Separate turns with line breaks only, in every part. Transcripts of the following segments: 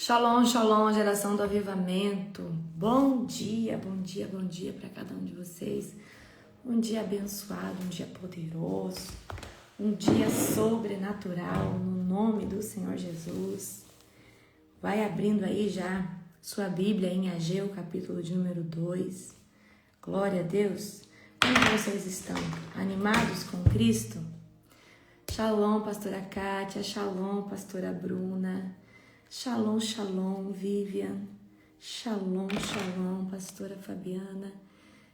Shalom, shalom, geração do avivamento. Bom dia, bom dia, bom dia para cada um de vocês. Um dia abençoado, um dia poderoso, um dia sobrenatural, no nome do Senhor Jesus. Vai abrindo aí já sua Bíblia em Ageu, capítulo de número 2. Glória a Deus. Como vocês estão? Animados com Cristo? Shalom, pastora Kátia, shalom, pastora Bruna. Shalom, shalom, Vivian. Shalom, shalom, pastora Fabiana.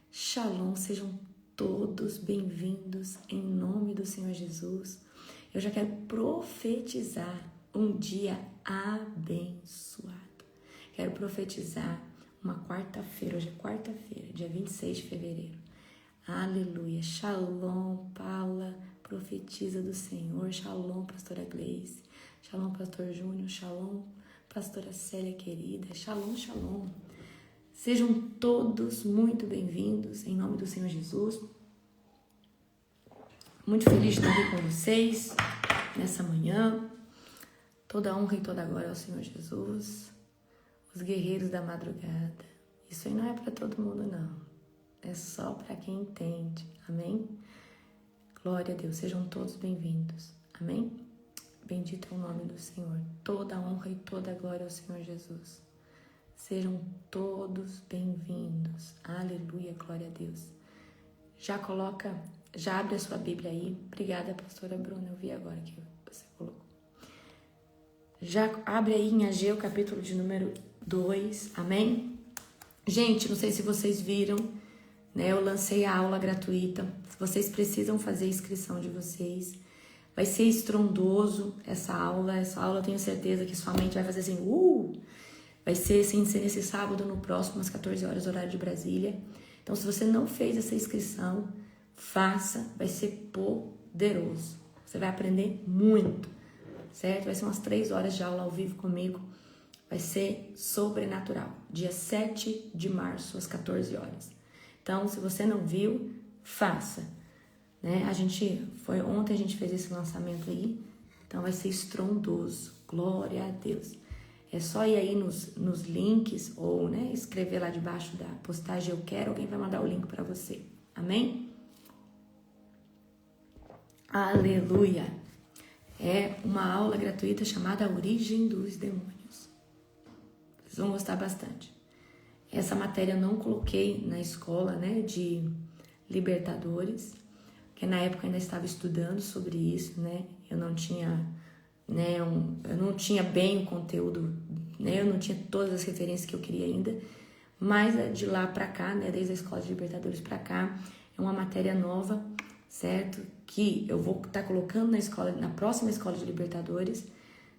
Shalom, sejam todos bem-vindos em nome do Senhor Jesus. Eu já quero profetizar um dia abençoado. Quero profetizar uma quarta-feira, hoje é quarta-feira, dia 26 de fevereiro. Aleluia. Shalom, Paula, profetiza do Senhor. Shalom, pastora Gleice. Shalom, pastor Júnior. Shalom, pastora Célia querida. Shalom, shalom. Sejam todos muito bem-vindos em nome do Senhor Jesus. Muito feliz de estar aqui com vocês nessa manhã. Toda honra e toda glória ao Senhor Jesus. Os guerreiros da madrugada. Isso aí não é para todo mundo, não. É só para quem entende. Amém? Glória a Deus. Sejam todos bem-vindos. Amém? Bendito é o nome do Senhor. Toda honra e toda glória ao Senhor Jesus. Sejam todos bem-vindos. Aleluia, glória a Deus. Já abre a sua Bíblia aí. Obrigada, pastora Bruna. Eu vi agora que você colocou. Já abre aí em Ageu, capítulo de número 2. Amém? Gente, não sei se vocês viram, né? Eu lancei a aula gratuita. Vocês precisam fazer a inscrição de vocês. Vai ser estrondoso essa aula. Essa aula eu tenho certeza que sua mente vai fazer assim, Vai ser sem ser nesse sábado, no próximo, às 14 horas, horário de Brasília. Então, se você não fez essa inscrição, faça. Vai ser poderoso. Você vai aprender muito, certo? Vai ser umas 3 horas de aula ao vivo comigo. Vai ser sobrenatural. Dia 7 de março, às 14 horas. Então, se você não viu, faça. Né? Ontem a gente fez esse lançamento aí, então vai ser estrondoso, glória a Deus. É só ir aí nos links ou, né, escrever lá debaixo da postagem eu quero, alguém vai mandar o link para você, amém? Aleluia! É uma aula gratuita chamada A Origem dos Demônios. Vocês vão gostar bastante. Essa matéria eu não coloquei na escola, né, de Libertadores, porque na época eu ainda estava estudando sobre isso, né? Eu não tinha, né, eu não tinha bem o conteúdo, né? Eu não tinha todas as referências que eu queria ainda, mas de lá para cá, né, desde a Escola de Libertadores para cá, é uma matéria nova, certo? Que eu vou estar colocando na próxima Escola de Libertadores,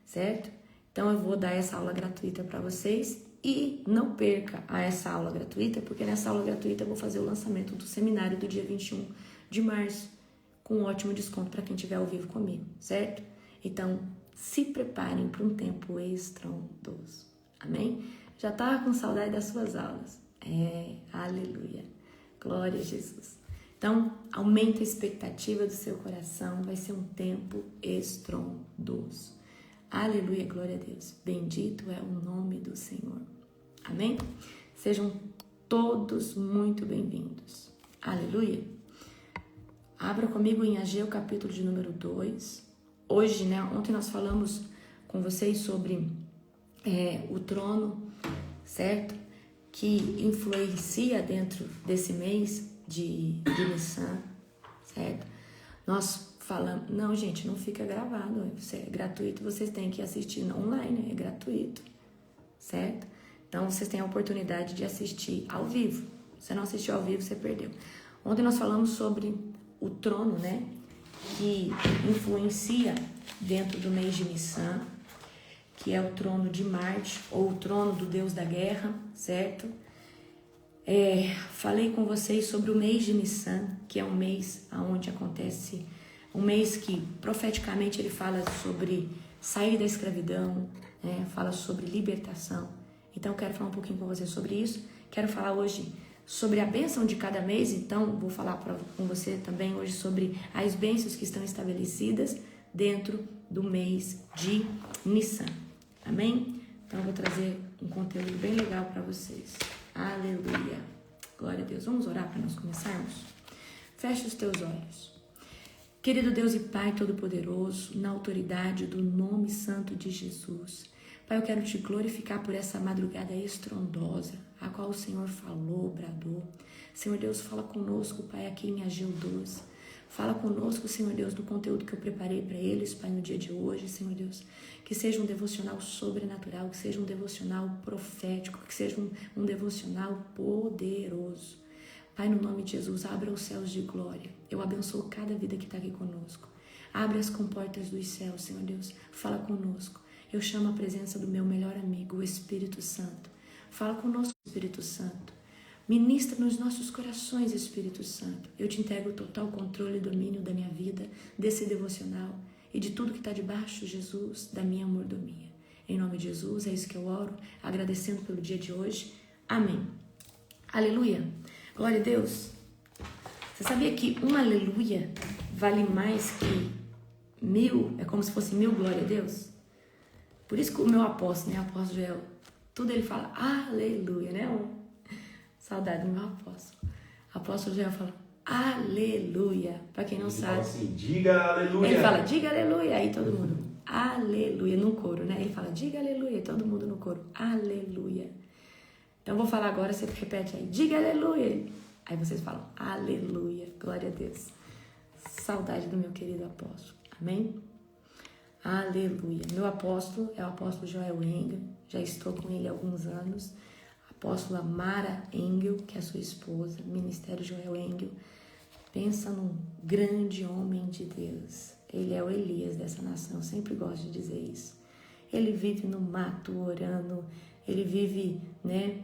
certo? Então eu vou dar essa aula gratuita para vocês e não perca essa aula gratuita, porque nessa aula gratuita eu vou fazer o lançamento do seminário do dia 21 de março, com um ótimo desconto para quem estiver ao vivo comigo, certo? Então, se preparem para um tempo estrondoso, amém? Já estava com saudade das suas aulas? Aleluia, glória a Jesus. Então, aumenta a expectativa do seu coração, vai ser um tempo estrondoso. Aleluia, glória a Deus. Bendito é o nome do Senhor, amém? Sejam todos muito bem-vindos. Aleluia. Abra comigo em Ageu, capítulo de número 2. Hoje, né, ontem nós falamos com vocês sobre o trono, certo? Que influencia dentro desse mês de Nissan, certo? Nós falamos... Não, gente, não fica gravado. É gratuito, vocês têm que assistir online, é gratuito, certo? Então, vocês têm a oportunidade de assistir ao vivo. Se você não assistiu ao vivo, você perdeu. Ontem nós falamos sobre o trono, né, que influencia dentro do mês de Nissan, que é o trono de Marte, ou o trono do Deus da guerra, certo? Falei com vocês sobre o mês de Nissan, que é um mês onde acontece, um mês que profeticamente ele fala sobre sair da escravidão, né, fala sobre libertação. Então eu quero falar um pouquinho com vocês sobre isso. Quero falar hoje sobre a bênção de cada mês, então vou falar com você também hoje sobre as bênçãos que estão estabelecidas dentro do mês de Nissan, amém? Então eu vou trazer um conteúdo bem legal para vocês. Aleluia. Glória a Deus. Vamos orar para nós começarmos? Feche os teus olhos. Querido Deus e Pai Todo-Poderoso, na autoridade do nome santo de Jesus, Pai, eu quero te glorificar por essa madrugada estrondosa, a qual o Senhor falou, bradou. Senhor Deus, fala conosco, Pai, aqui em Ageu 12. Fala conosco, Senhor Deus, do conteúdo que eu preparei para eles, Pai, no dia de hoje, Senhor Deus. Que seja um devocional sobrenatural, que seja um devocional profético, que seja um devocional poderoso. Pai, no nome de Jesus, abra os céus de glória. Eu abençoo cada vida que está aqui conosco. Abre as comportas dos céus, Senhor Deus. Fala conosco. Eu chamo a presença do meu melhor amigo, o Espírito Santo. Fala conosco, Espírito Santo. Ministra nos nossos corações, Espírito Santo. Eu te entrego o total controle e domínio da minha vida, desse devocional e de tudo que está debaixo, Jesus, da minha mordomia. Em nome de Jesus, é isso que eu oro, agradecendo pelo dia de hoje. Amém. Aleluia. Glória a Deus. Você sabia que um aleluia vale mais que 1000? É como se fosse 1000 glória a Deus? Por isso que o meu apóstolo, né? O apóstolo Joel, tudo ele fala aleluia, né? Saudade do meu apóstolo. O apóstolo Joel fala aleluia. Para quem não sabe.
Ele fala assim, diga aleluia.
Ele fala, diga aleluia. Aí todo mundo, aleluia, no coro, né? Ele fala, diga aleluia. E todo mundo no coro, aleluia. Então eu vou falar agora, você repete aí, diga aleluia. Aí vocês falam, aleluia, glória a Deus. Saudade do meu querido apóstolo, amém? Aleluia. Meu apóstolo é o apóstolo Joel Engel, já estou com ele há alguns anos. Apóstola Mara Engel, que é sua esposa, Ministério Joel Engel. Pensa num grande homem de Deus. Ele é o Elias dessa nação, eu sempre gosto de dizer isso. Ele vive no mato orando, ele vive, né?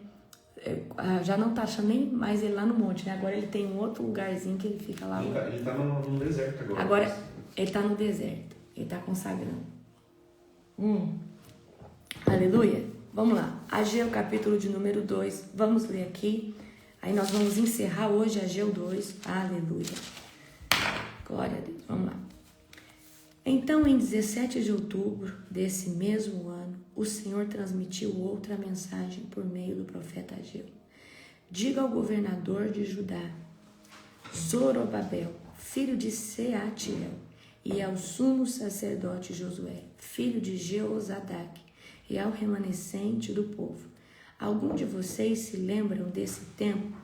Já não tá achando nem mais ele lá no monte, né? Agora ele tem um outro lugarzinho que ele fica lá.
Ele tá no deserto agora.
Agora ele tá no deserto, ele tá consagrando. Aleluia. Vamos lá, Ageu capítulo de número 2, vamos ler aqui, aí nós vamos encerrar hoje Ageu 2, aleluia, glória a Deus, vamos lá. Então, em 17 de outubro desse mesmo ano, o Senhor transmitiu outra mensagem por meio do profeta Ageu. Diga ao governador de Judá, Zorobabel, filho de Seatiel, e ao sumo sacerdote Josué, filho de Jeozadaque, e ao remanescente do povo. Algum de vocês se lembram desse tempo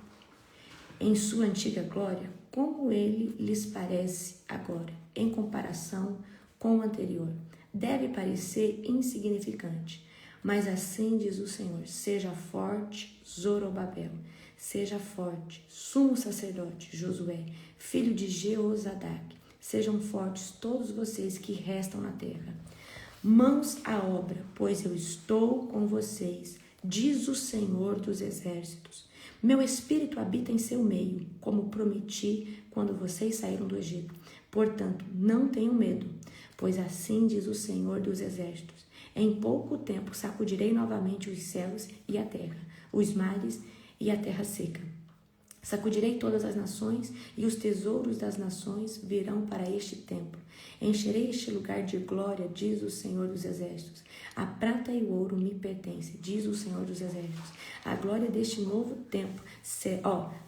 em sua antiga glória? Como ele lhes parece agora, em comparação com o anterior? Deve parecer insignificante, mas assim diz o Senhor: seja forte, Zorobabel, seja forte, sumo sacerdote Josué, filho de Jeozadaque, sejam fortes todos vocês que restam na terra. Mãos à obra, pois eu estou com vocês, diz o Senhor dos Exércitos. Meu espírito habita em seu meio, como prometi quando vocês saíram do Egito. Portanto, não tenham medo, pois assim diz o Senhor dos Exércitos. Em pouco tempo sacudirei novamente os céus e a terra, os mares e a terra seca. Sacudirei todas as nações, e os tesouros das nações virão para este templo. Encherei este lugar de glória, diz o Senhor dos Exércitos. A prata e o ouro me pertencem, diz o Senhor dos Exércitos. A glória deste novo templo,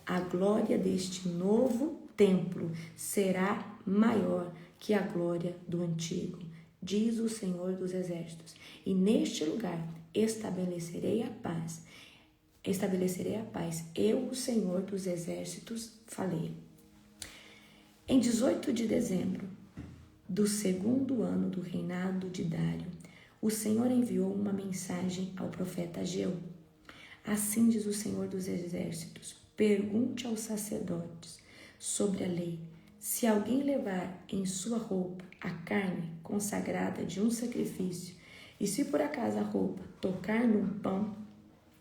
a glória deste novo templo será maior que a glória do antigo, diz o Senhor dos Exércitos. E neste lugar estabelecerei a paz. Eu, o Senhor dos Exércitos, falei. Em 18 de dezembro do segundo ano do reinado de Dário, o Senhor enviou uma mensagem ao profeta Ageu. Assim diz o Senhor dos Exércitos: pergunte aos sacerdotes sobre a lei. Se alguém levar em sua roupa a carne consagrada de um sacrifício, e se por acaso a roupa tocar num pão,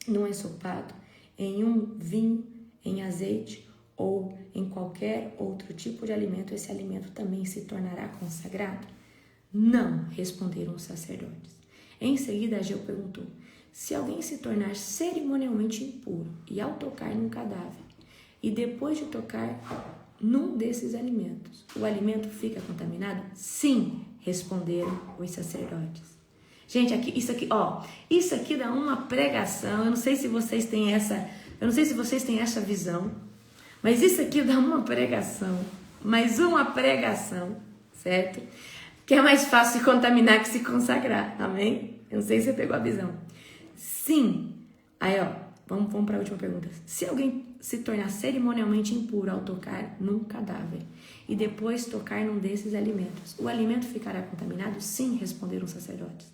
num ensopado, em um vinho, em azeite ou em qualquer outro tipo de alimento, esse alimento também se tornará consagrado? Não, responderam os sacerdotes. Em seguida, Ageu perguntou: se alguém se tornar cerimonialmente impuro e ao tocar num cadáver, e depois de tocar num desses alimentos, o alimento fica contaminado? Sim, responderam os sacerdotes. Gente, isso aqui dá uma pregação. Eu não sei se vocês têm essa visão, mas isso aqui dá uma pregação, mais uma pregação, certo? Que é mais fácil se contaminar que se consagrar, amém? Eu não sei se você pegou a visão. Sim. Aí, vamos para a última pergunta. Se alguém se tornar cerimonialmente impuro ao tocar num cadáver e depois tocar num desses alimentos, o alimento ficará contaminado? Sim, responderam os sacerdotes.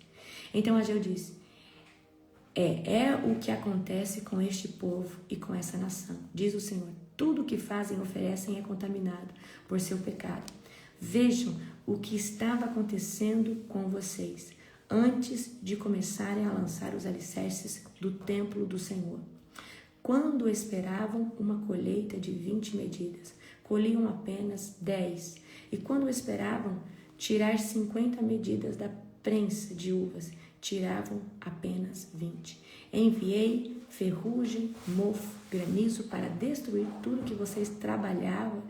Então Ageu disse, é o que acontece com este povo e com essa nação. Diz o Senhor, tudo o que fazem e oferecem é contaminado por seu pecado. Vejam o que estava acontecendo com vocês antes de começarem a lançar os alicerces do templo do Senhor. Quando esperavam uma colheita de 20 medidas, colhiam apenas 10. E quando esperavam tirar 50 medidas da prensa de uvas, tiravam apenas 20. Enviei ferrugem, mofo, granizo para destruir tudo que vocês trabalharam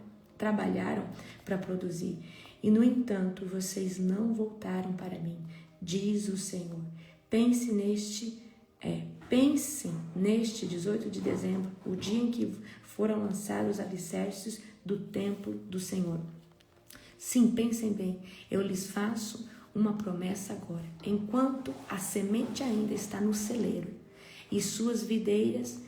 para produzir. E, no entanto, vocês não voltaram para mim, diz o Senhor. Pensem neste 18 de dezembro, o dia em que foram lançados os alicerces do templo do Senhor. Sim, pensem bem, eu lhes faço uma promessa agora. Enquanto a semente ainda está no celeiro, e suas videiras,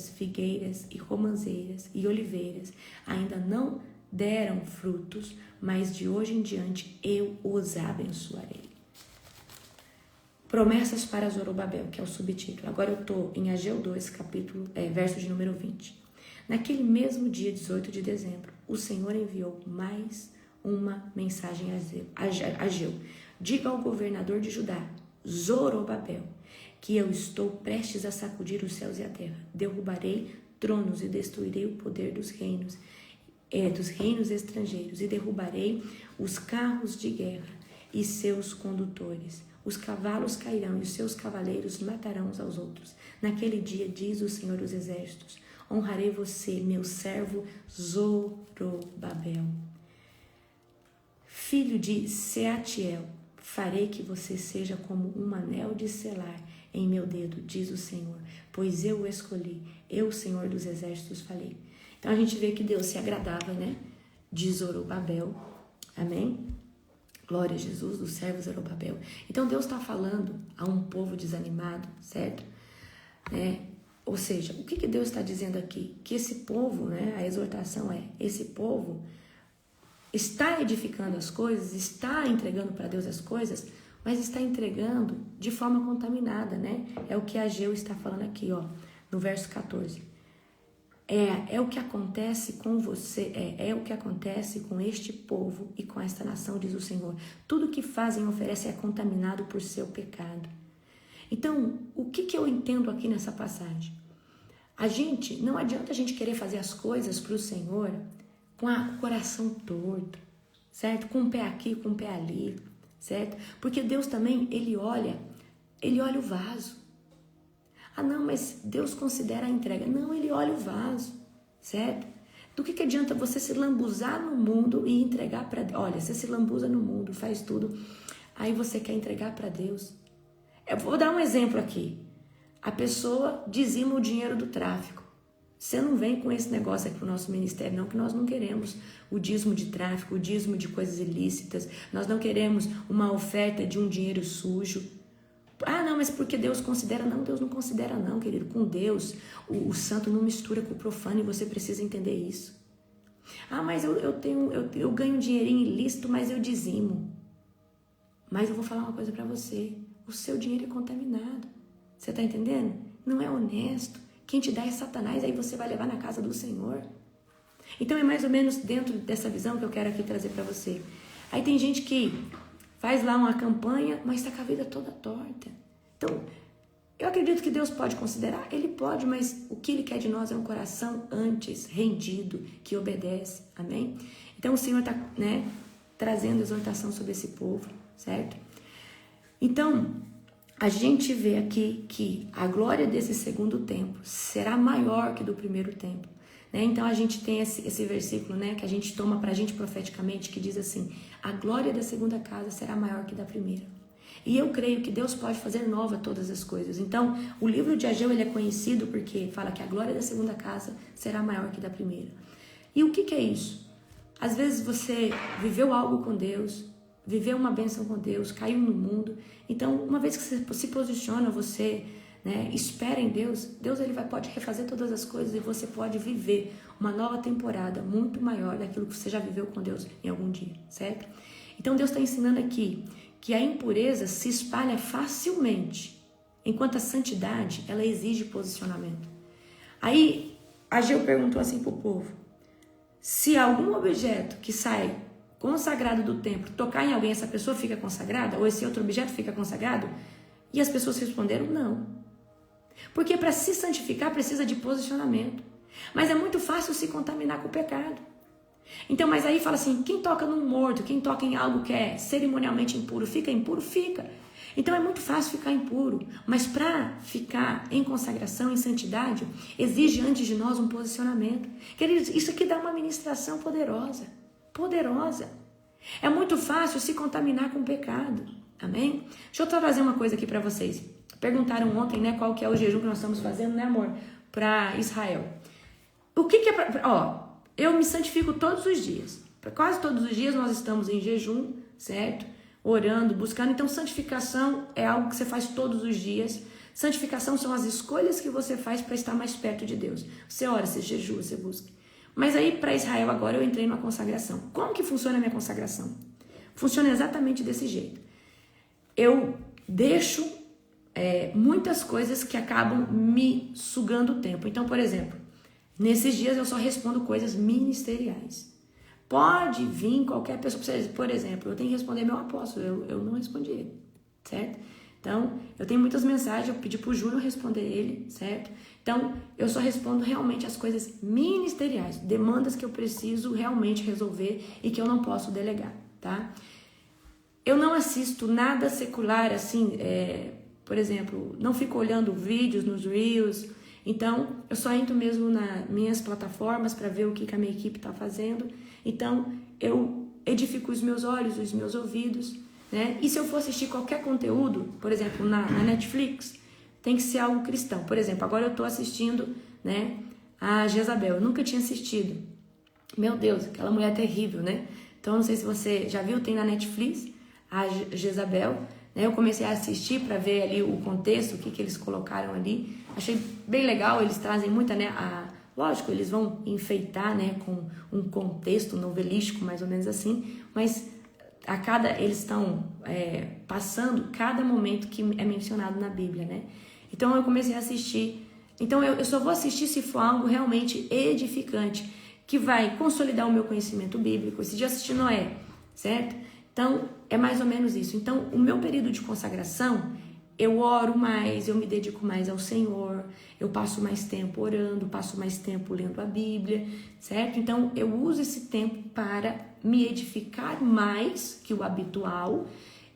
figueiras e romãzeiras e oliveiras ainda não deram frutos, mas de hoje em diante eu os abençoarei. Promessas para Zorobabel, que é o subtítulo. Agora eu estou em Ageu 2, verso de número 20. Naquele mesmo dia 18 de dezembro, o Senhor enviou mais uma mensagem a Ageu. Diga ao governador de Judá, Zorobabel, que eu estou prestes a sacudir os céus e a terra. Derrubarei tronos e destruirei o poder dos reinos estrangeiros, e derrubarei os carros de guerra e seus condutores. Os cavalos cairão e os seus cavaleiros matarão uns aos outros. Naquele dia, diz o Senhor dos Exércitos, honrarei você, meu servo Zorobabel, filho de Seatiel. Farei que você seja como um anel de selar em meu dedo, diz o Senhor, pois eu o escolhi, eu, o Senhor dos Exércitos, falei. Então a gente vê que Deus se agradava, né, de Zorobabel, amém? Glória a Jesus, do servo Zorobabel. Então Deus está falando a um povo desanimado, certo? Ou seja, o que Deus está dizendo aqui? Que esse povo, né, a exortação esse povo está edificando as coisas, está entregando para Deus as coisas, mas está entregando de forma contaminada, né? É o que Ageu está falando aqui, no verso 14. É o que acontece com você, é o que acontece com este povo e com esta nação, diz o Senhor. Tudo que fazem e oferecem é contaminado por seu pecado. Então, o que eu entendo aqui nessa passagem? Não adianta a gente querer fazer as coisas para o Senhor com o coração torto, certo? Com um pé aqui, com um pé ali, certo? Porque Deus também, Ele olha o vaso. Não, mas Deus considera a entrega. Não, Ele olha o vaso, certo? Do que adianta você se lambuzar no mundo e entregar para Deus? Olha, você se lambuza no mundo, faz tudo, aí você quer entregar para Deus. Eu vou dar um exemplo aqui. A pessoa dizima o dinheiro do tráfico. Você não vem com esse negócio aqui para o nosso ministério, não, que nós não queremos o dízimo de tráfico, o dízimo de coisas ilícitas. Nós não queremos uma oferta de um dinheiro sujo. Não, mas porque Deus considera? Não, Deus não considera não, querido. Com Deus, o santo não mistura com o profano e você precisa entender isso. Mas eu ganho um dinheirinho ilícito, mas eu dizimo. Mas eu vou falar uma coisa para você. O seu dinheiro é contaminado. Você está entendendo? Não é honesto. Quem te dá é Satanás, aí você vai levar na casa do Senhor. Então é mais ou menos dentro dessa visão que eu quero aqui trazer para você. Aí tem gente que faz lá uma campanha, mas está com a vida toda torta. Então, eu acredito que Deus pode considerar, Ele pode, mas o que Ele quer de nós é um coração antes, rendido, que obedece, amém? Então o Senhor está, trazendo exortação sobre esse povo, certo? Então, a gente vê aqui que a glória desse segundo templo será maior que do primeiro templo. né? Então a gente tem esse versículo, né, que a gente toma pra gente profeticamente, que diz assim: a glória da segunda casa será maior que da primeira. E eu creio que Deus pode fazer nova todas as coisas. Então, o livro de Ageu, ele é conhecido porque fala que a glória da segunda casa será maior que da primeira. E o que é isso? Às vezes você viveu algo com Deus, viveu uma bênção com Deus, caiu no mundo. Então, uma vez que você se posiciona, você, né, espera em Deus, Deus ele pode refazer todas as coisas e você pode viver uma nova temporada muito maior daquilo que você já viveu com Deus em algum dia, certo? Então, Deus está ensinando aqui que a impureza se espalha facilmente, enquanto a santidade, ela exige posicionamento. Aí, Ageu perguntou assim para o povo: se algum objeto que sai consagrado do templo tocar em alguém, essa pessoa fica consagrada? Ou esse outro objeto fica consagrado? E as pessoas responderam: não. Porque para se santificar precisa de posicionamento. Mas é muito fácil se contaminar com o pecado. Então, mas aí fala assim: quem toca num morto, quem toca em algo que é cerimonialmente impuro, fica impuro? Fica. Então é muito fácil ficar impuro, mas para ficar em consagração, em santidade, exige antes de nós um posicionamento. Queridos, isso aqui dá uma ministração poderosa, poderosa. É muito fácil se contaminar com o pecado, amém? Deixa eu trazer uma coisa aqui para vocês. Perguntaram ontem, né, qual que é o jejum que nós estamos fazendo, né, amor, para Israel. O que é eu me santifico todos os dias. Quase todos os dias nós estamos em jejum, certo? Orando, buscando. Então, santificação é algo que você faz todos os dias. Santificação são as escolhas que você faz para estar mais perto de Deus. Você ora, você jejua, você busca. Mas aí, para Israel, agora eu entrei numa consagração. Como que funciona a minha consagração? Funciona exatamente desse jeito. Eu deixo muitas coisas que acabam me sugando o tempo. Então, por exemplo, nesses dias eu só respondo coisas ministeriais. Pode vir qualquer pessoa, por exemplo, eu tenho que responder meu apóstolo, eu não respondi ele, certo? Então, eu tenho muitas mensagens, eu pedi pro Júnior responder ele, certo? Então, eu só respondo realmente as coisas ministeriais, demandas que eu preciso realmente resolver e que eu não posso delegar, tá? Eu não assisto nada secular, assim, por exemplo, não fico olhando vídeos nos Reels. Então, eu só entro mesmo nas minhas plataformas para ver o que a minha equipe está fazendo. Então, eu edifico os meus olhos, os meus ouvidos, né? E se eu for assistir qualquer conteúdo, por exemplo, na Netflix, tem que ser algo cristão. Por exemplo, agora eu estou assistindo, né, a Jezabel. Eu nunca tinha assistido. Meu Deus, aquela mulher é terrível, né? Então, não sei se você já viu, tem na Netflix a Jezabel. Né? Eu comecei a assistir para ver ali o contexto, o que eles colocaram ali. Achei bem legal, eles trazem muita, né? Lógico, eles vão enfeitar, né, com um contexto novelístico, mais ou menos assim, mas eles estão passando cada momento que é mencionado na Bíblia, né? Então eu comecei a assistir. Então eu só vou assistir se for algo realmente edificante, que vai consolidar o meu conhecimento bíblico. Esse dia eu assisti Noé, certo? Então é mais ou menos isso. Então o meu período de consagração, eu oro mais, eu me dedico mais ao Senhor, eu passo mais tempo orando, passo mais tempo lendo a Bíblia, certo? Então, eu uso esse tempo para me edificar mais que o habitual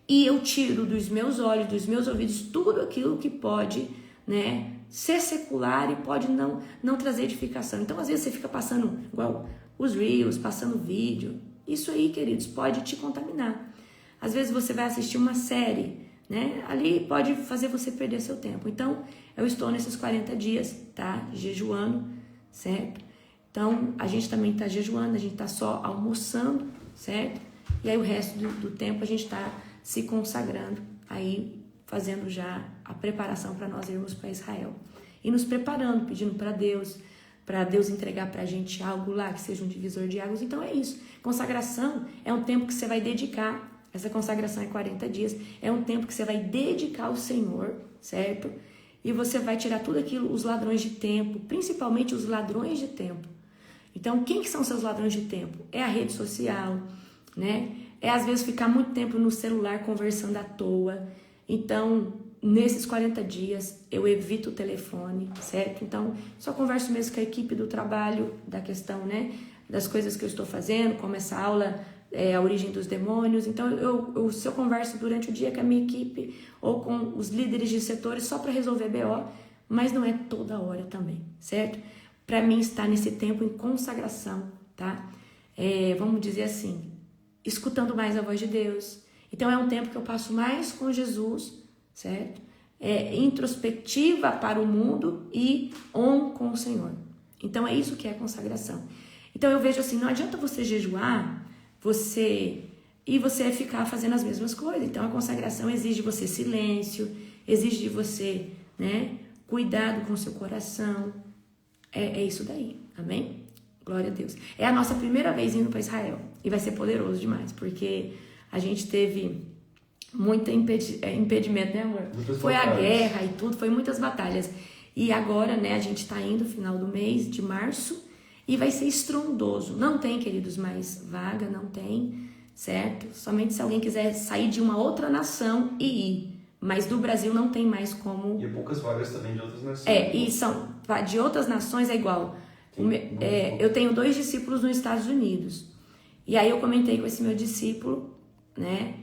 e eu tiro dos meus olhos, dos meus ouvidos, tudo aquilo que pode, né, ser secular e pode não trazer edificação. Então, às vezes, você fica passando, igual os Reels, passando vídeo. Isso aí, queridos, pode te contaminar. Às vezes, você vai assistir uma série, né? Ali pode fazer você perder seu tempo. Então, eu estou nesses 40 dias, tá? Jejuando, certo? Então, a gente também está jejuando, a gente está só almoçando, certo? E aí o resto do tempo a gente está se consagrando, aí fazendo já a preparação para nós irmos para Israel. E nos preparando, pedindo para Deus entregar para a gente algo lá que seja um divisor de águas. Então é isso. Consagração é um tempo que você vai dedicar. Essa consagração é 40 dias. É um tempo que você vai dedicar ao Senhor, certo? E você vai tirar tudo aquilo, os ladrões de tempo, principalmente os ladrões de tempo. Então, quem que são seus ladrões de tempo? É a rede social, né? É às vezes ficar muito tempo no celular conversando à toa. Então, nesses 40 dias, eu evito o telefone, certo? Então, só converso mesmo com a equipe do trabalho, da questão, né? Das coisas que eu estou fazendo, como essa aula, a origem dos demônios. Então, se eu converso durante o dia com a minha equipe ou com os líderes de setores só para resolver BO, mas não é toda hora também, certo? para mim estar nesse tempo em consagração, tá? Vamos dizer assim, escutando mais a voz de Deus. Então é um tempo que eu passo mais com Jesus, certo? Introspectiva para o mundo e com o Senhor. Então é isso que é consagração. Então eu vejo assim, não adianta você jejuar, você ficar fazendo as mesmas coisas. Então a consagração exige de você silêncio, exige de você, né, cuidado com o seu coração. É isso daí, amém? Glória a Deus. É a nossa primeira vez indo para Israel e vai ser poderoso demais, porque a gente teve muito impedimento, né, amor? Foi a guerra e tudo, foi muitas batalhas. E agora, né, a gente tá indo no final do mês de março e vai ser estrondoso. Não tem, queridos, mais vaga, não tem, certo? Somente se alguém quiser sair de uma outra nação e ir. Mas do Brasil não tem mais como...
E poucas vagas também de outras nações.
E são de outras nações é igual. Eu tenho 2 discípulos nos Estados Unidos. E aí eu comentei com esse meu discípulo, né,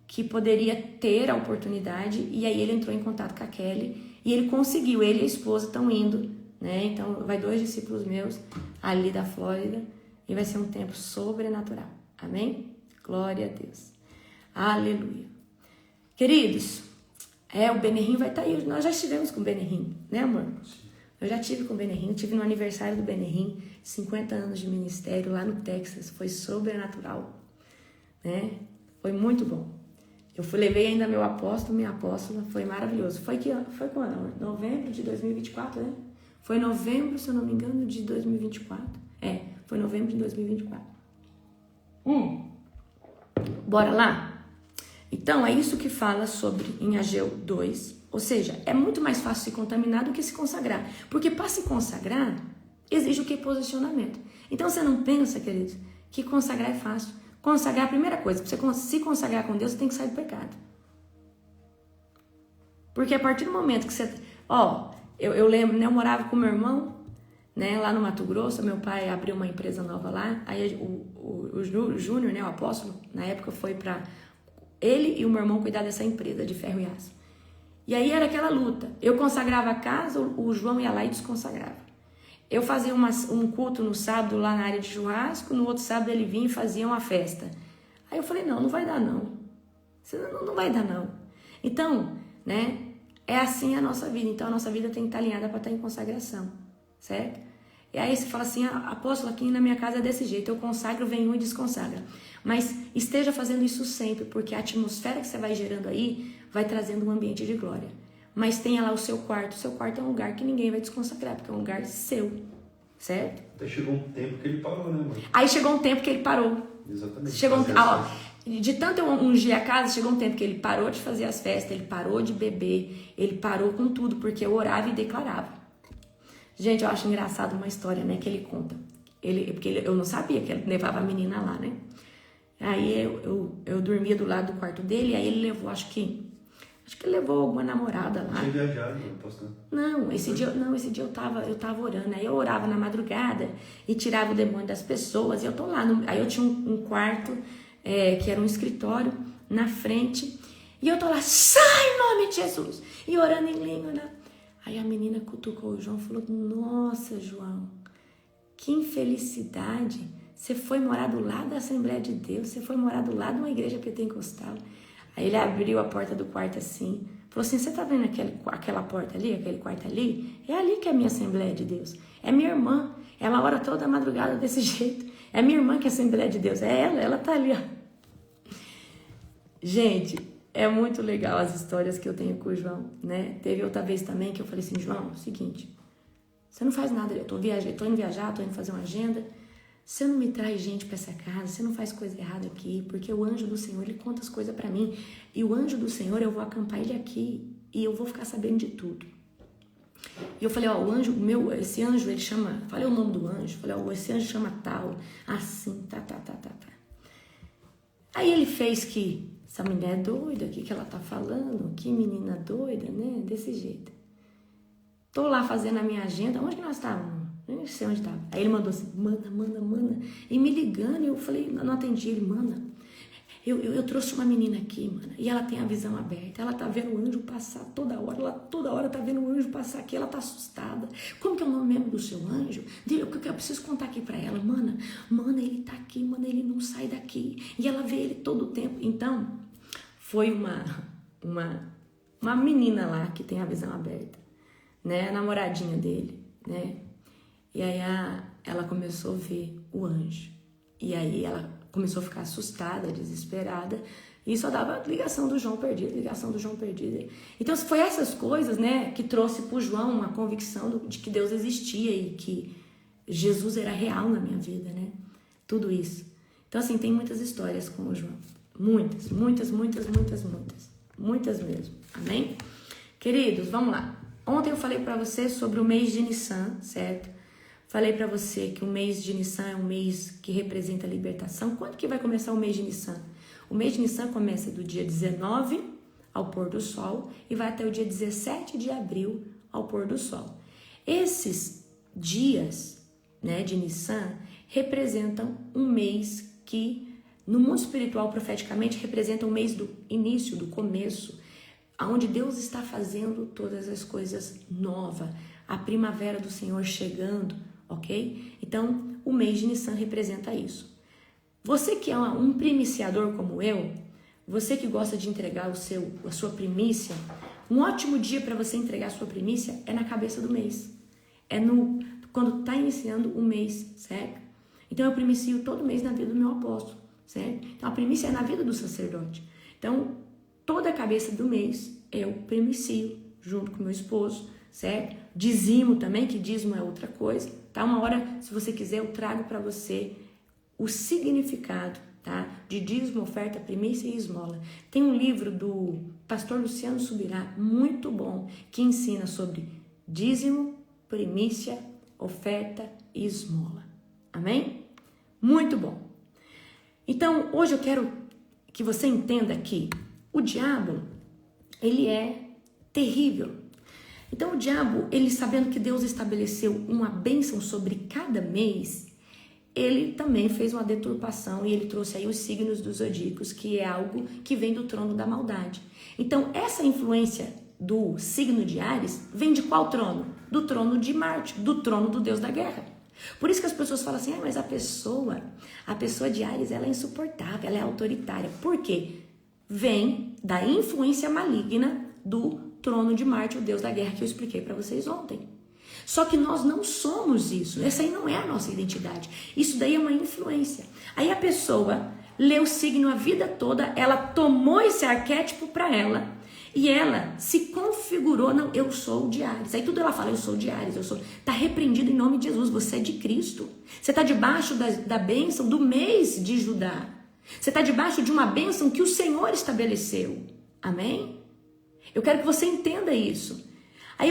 que poderia ter a oportunidade, e aí ele entrou em contato com a Kelly, e ele conseguiu, ele e a esposa estão indo, né, então vai 2 discípulos meus ali da Flórida, e vai ser um tempo sobrenatural, amém? Glória a Deus, aleluia. Queridos, o Benerim vai estar aí, nós já estivemos com o Benerim, né, amor? Sim. Eu já tive com o Benerim, tive no aniversário do Benerim, 50 anos de ministério lá no Texas, foi sobrenatural, né? Foi muito bom. Levei ainda meu apóstolo, minha apóstola, foi maravilhoso. Foi quando? Novembro de 2024, né? Foi novembro, se eu não me engano, de 2024. Foi novembro de 2024. Bora lá? Então, é isso que fala sobre em Ageu 2. Ou seja, é muito mais fácil se contaminar do que se consagrar. Porque para se consagrar, exige o que? Posicionamento. Então, você não pensa, queridos, que consagrar é fácil. Consagrar, a primeira coisa, para você se consagrar com Deus, você tem que sair do pecado. Porque a partir do momento que você... eu lembro, né, eu morava com meu irmão, né, lá no Mato Grosso, meu pai abriu uma empresa nova lá, aí o Júnior, né, o apóstolo, na época foi para ele e o meu irmão cuidar dessa empresa de ferro e aço. E aí era aquela luta. Eu consagrava a casa, o João ia lá e desconsagrava. Eu fazia um culto no sábado lá na área de churrasco, no outro sábado ele vinha e fazia uma festa. Aí eu falei, não vai dar não. Não vai dar não. Então, né, é assim a nossa vida. Então a nossa vida tem que estar alinhada para estar em consagração, certo? E aí você fala assim, apóstolo, aqui na minha casa é desse jeito, eu consagro, vem um e desconsagra. Mas esteja fazendo isso sempre, porque a atmosfera que você vai gerando aí vai trazendo um ambiente de glória. Mas tenha lá o seu quarto é um lugar que ninguém vai desconsagrar, porque é um lugar seu, certo?
Até chegou um tempo que ele parou, né, mãe?
Aí chegou um tempo que ele parou.
Exatamente.
De tanto eu ungir a casa, chegou um tempo que ele parou de fazer as festas, ele parou de beber, ele parou com tudo, porque eu orava e declarava. Gente, eu acho engraçado uma história, né, que ele conta. Eu não sabia que ele levava a menina lá, né? Aí eu dormia do lado do quarto dele, aí ele levou, acho que ele levou alguma namorada lá.
Tinha viajado, pastor?
Não, esse dia eu tava orando. Aí eu orava na madrugada e tirava o demônio das pessoas. E eu tô lá. Aí eu tinha um quarto que era um escritório na frente. E eu tô lá, sai em nome de Jesus! E orando em língua, né? Aí a menina cutucou o João e falou, nossa, João, que infelicidade. Você foi morar do lado da Assembleia de Deus, você foi morar do lado de uma igreja pentecostal. Aí ele abriu a porta do quarto assim, falou assim, você tá vendo aquela porta ali, aquele quarto ali? É ali que é a minha Assembleia de Deus. É minha irmã, ela ora toda madrugada desse jeito. É minha irmã que é a Assembleia de Deus, é ela tá ali, ó. Gente, é muito legal as histórias que eu tenho com o João, né? Teve outra vez também que eu falei assim, João, é o seguinte, você não faz nada, eu tô indo viajar, tô indo fazer uma agenda, você não me traz gente para essa casa, você não faz coisa errada aqui, porque o anjo do Senhor, ele conta as coisas para mim, e o anjo do Senhor, eu vou acampar ele aqui, e eu vou ficar sabendo de tudo. E eu falei, esse anjo, ele chama, falei o nome do anjo, falei, esse anjo chama tal, assim, tá. Aí ele fez que, essa mulher é doida, o que ela tá falando, que menina doida, né, desse jeito. Tô lá fazendo a minha agenda, onde que nós estávamos? Nem sei onde estava. Aí ele mandou assim, manda. E me ligando, eu falei, não atendi, ele, manda. Eu trouxe uma menina aqui, mana, e ela tem a visão aberta. Ela tá vendo o anjo passar toda hora. Ela toda hora tá vendo o anjo passar aqui. Ela tá assustada. Como que é o nome mesmo do seu anjo? Eu preciso contar aqui pra ela. Mana, ele tá aqui, mana, ele não sai daqui. E ela vê ele todo o tempo. Então, foi uma menina lá que tem a visão aberta, né? A namoradinha dele, né? E aí ela começou a ver o anjo. E aí ela começou a ficar assustada, desesperada, e só dava ligação do João perdido. Então foi essas coisas, né, que trouxe para o João uma convicção de que Deus existia e que Jesus era real na minha vida, né? Tudo isso. Então, assim, tem muitas histórias com o João. Muitas mesmo. Amém? Queridos, vamos lá. Ontem eu falei para você sobre o mês de Nissan, certo? Falei para você que o mês de Nissan é um mês que representa a libertação. Quando que vai começar o mês de Nissan? O mês de Nissan começa do dia 19 ao pôr do sol e vai até o dia 17 de abril ao pôr do sol. Esses dias, né, de Nissan representam um mês que, no mundo espiritual, profeticamente, representa o mês do início, do começo, onde Deus está fazendo todas as coisas novas, a primavera do Senhor chegando, ok? Então, o mês de Nissan representa isso. Você que é um primiciador como eu, você que gosta de entregar a sua primícia, um ótimo dia para você entregar a sua primícia é na cabeça do mês. Quando está iniciando o mês, certo? Então, eu primicio todo mês na vida do meu apóstolo, certo? Então, a primícia é na vida do sacerdote. Então, toda a cabeça do mês eu primicio junto com meu esposo, certo? Dizimo também, que dízimo é outra coisa, tá? Uma hora, se você quiser, eu trago para você o significado, tá? De dízimo, oferta, primícia e esmola. Tem um livro do pastor Luciano Subirá, muito bom, que ensina sobre dízimo, primícia, oferta e esmola. Amém? Muito bom. Então, hoje eu quero que você entenda que o diabo, ele é terrível. Então, o diabo, ele sabendo que Deus estabeleceu uma bênção sobre cada mês, ele também fez uma deturpação e ele trouxe aí os signos dos zodíacos, que é algo que vem do trono da maldade. Então, essa influência do signo de Áries vem de qual trono? Do trono de Marte, do trono do Deus da guerra. Por isso que as pessoas falam assim, mas a pessoa de Áries, ela é insuportável, ela é autoritária. Por quê? Vem da influência maligna do trono de Marte, o Deus da guerra, que eu expliquei para vocês ontem. Só que nós não somos isso, essa aí não é a nossa identidade. Isso daí é uma influência. Aí a pessoa lê o signo a vida toda, ela tomou esse arquétipo para ela e ela se configurou, não, eu sou de Áries. Aí tudo ela fala, eu sou de Áries, tá repreendido em nome de Jesus, você é de Cristo. Você tá debaixo da bênção do mês de Judá. Você tá debaixo de uma bênção que o Senhor estabeleceu. Amém? Eu quero que você entenda isso. Aí,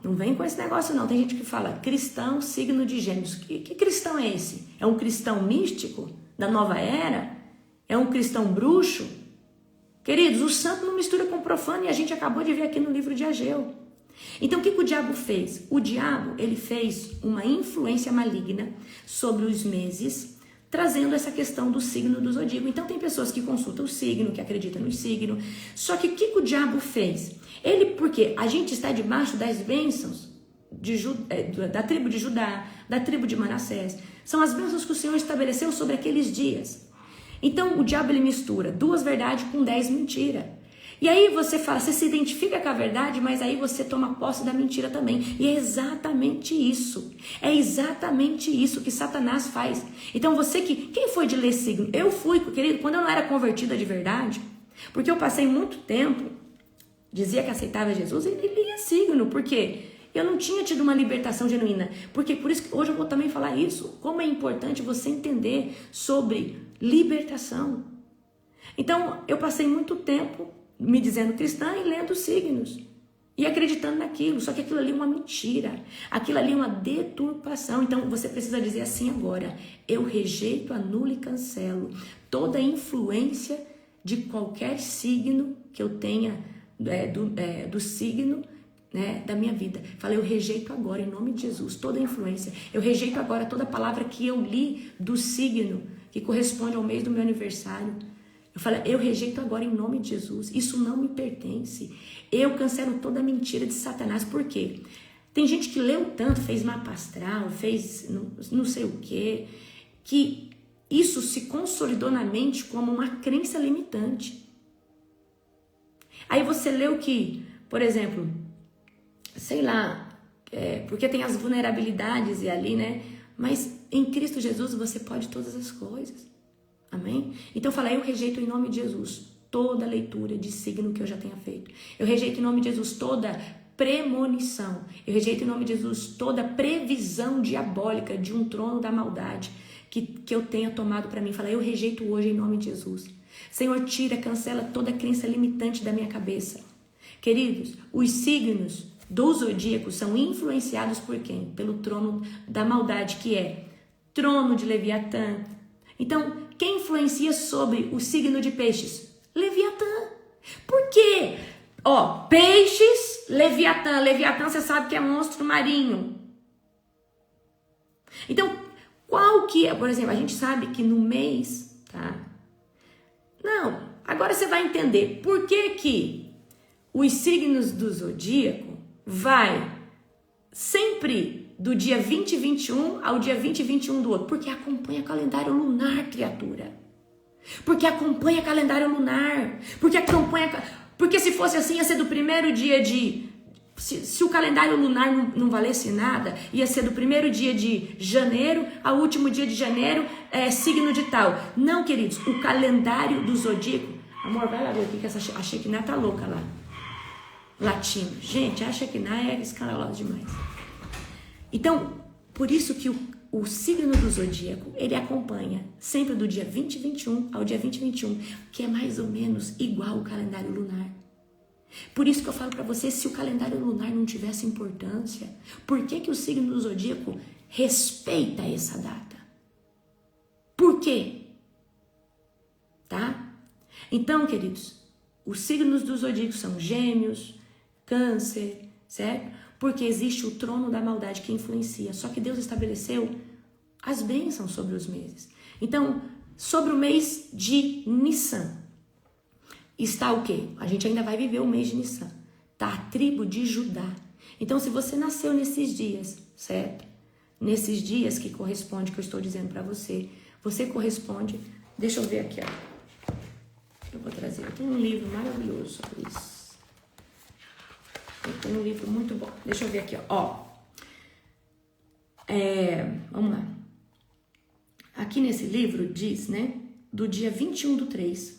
não vem com esse negócio não. Tem gente que fala, cristão, signo de Gêmeos. Que cristão é esse? É um cristão místico da nova era? É um cristão bruxo? Queridos, o santo não mistura com o profano e a gente acabou de ver aqui no livro de Ageu. Então, o que o diabo fez? O diabo, ele fez uma influência maligna sobre os meses, trazendo essa questão do signo do zodíaco. Então, tem pessoas que consultam o signo, que acreditam no signo. Só que o que o diabo fez? Porque a gente está debaixo das bênçãos da tribo de Judá, da tribo de Manassés. São as bênçãos que o Senhor estabeleceu sobre aqueles dias. Então, o diabo, ele mistura 2 verdades com 10 mentiras. E aí você fala, você se identifica com a verdade, mas aí você toma posse da mentira também. E é exatamente isso. É exatamente isso que Satanás faz. Então quem foi de ler signo? Eu fui, querido, quando eu não era convertida de verdade, porque eu passei muito tempo, dizia que aceitava Jesus e lia signo, porque eu não tinha tido uma libertação genuína. Por isso que hoje eu vou também falar isso. Como é importante você entender sobre libertação. Então, eu passei muito tempo me dizendo cristã e lendo signos. E acreditando naquilo. Só que aquilo ali é uma mentira. Aquilo ali é uma deturpação. Então, você precisa dizer assim agora. Eu rejeito, anulo e cancelo toda a influência de qualquer signo que eu tenha do signo, né, da minha vida. Falei, eu rejeito agora, em nome de Jesus, toda a influência. Eu rejeito agora toda a palavra que eu li do signo, que corresponde ao mês do meu aniversário. falo, eu rejeito agora em nome de Jesus. Isso não me pertence. Eu cancelo toda a mentira de Satanás. Por quê? Tem gente que leu tanto, fez mapa astral, fez não sei o quê, que isso se consolidou na mente como uma crença limitante. Aí você leu que, por exemplo, sei lá, porque tem as vulnerabilidades e ali, né? Mas em Cristo Jesus você pode todas as coisas. Amém? Então fala, eu rejeito em nome de Jesus toda leitura de signo que eu já tenha feito. Eu rejeito em nome de Jesus toda premonição. Eu rejeito em nome de Jesus toda previsão diabólica de um trono da maldade que eu tenha tomado para mim. Fala, eu rejeito hoje em nome de Jesus. Senhor, tira, cancela toda crença limitante da minha cabeça. Queridos, os signos do zodíaco são influenciados por quem? Pelo trono da maldade, que é trono de Leviatã. Então, quem influencia sobre o signo de peixes? Leviatã. Por quê? Ó, peixes, Leviatã. Leviatã, você sabe que é monstro marinho. Então, qual que é? Por exemplo, a gente sabe que no mês, tá? Não, agora você vai entender por que os signos do zodíaco vai sempre do dia 20 e 21 ao dia 20 e 21 do outro. Porque acompanha calendário lunar, criatura. Porque acompanha calendário lunar. Porque se fosse assim, ia ser do primeiro dia de... Se o calendário lunar não valesse nada, ia ser do primeiro dia de janeiro ao último dia de janeiro, signo de tal. Não, queridos, o calendário do zodíaco... Amor, vai lá ver o que a Shekinah tá louca lá. Latino. Gente, a Shekinah é escandalosa demais. Então, por isso que o signo do zodíaco, ele acompanha sempre do dia 20 e 21 ao dia 20 e 21, que é mais ou menos igual ao calendário lunar. Por isso que eu falo para você, se o calendário lunar não tivesse importância, por que o signo do zodíaco respeita essa data? Por quê? Tá? Então, queridos, os signos do zodíaco são Gêmeos, Câncer, certo? Porque existe o trono da maldade que influencia. Só que Deus estabeleceu as bênçãos sobre os meses. Então, sobre o mês de Nissan, está o quê? A gente ainda vai viver o mês de Nissan. Tá a tribo de Judá. Então, se você nasceu nesses dias, certo? Nesses dias que corresponde, que eu estou dizendo para você, você corresponde... Deixa eu ver aqui, ó. Eu vou trazer. Eu tenho um livro maravilhoso sobre isso. Eu tenho um livro muito bom. Deixa eu ver aqui, ó. Vamos lá. Aqui nesse livro diz, né? Do dia 21/3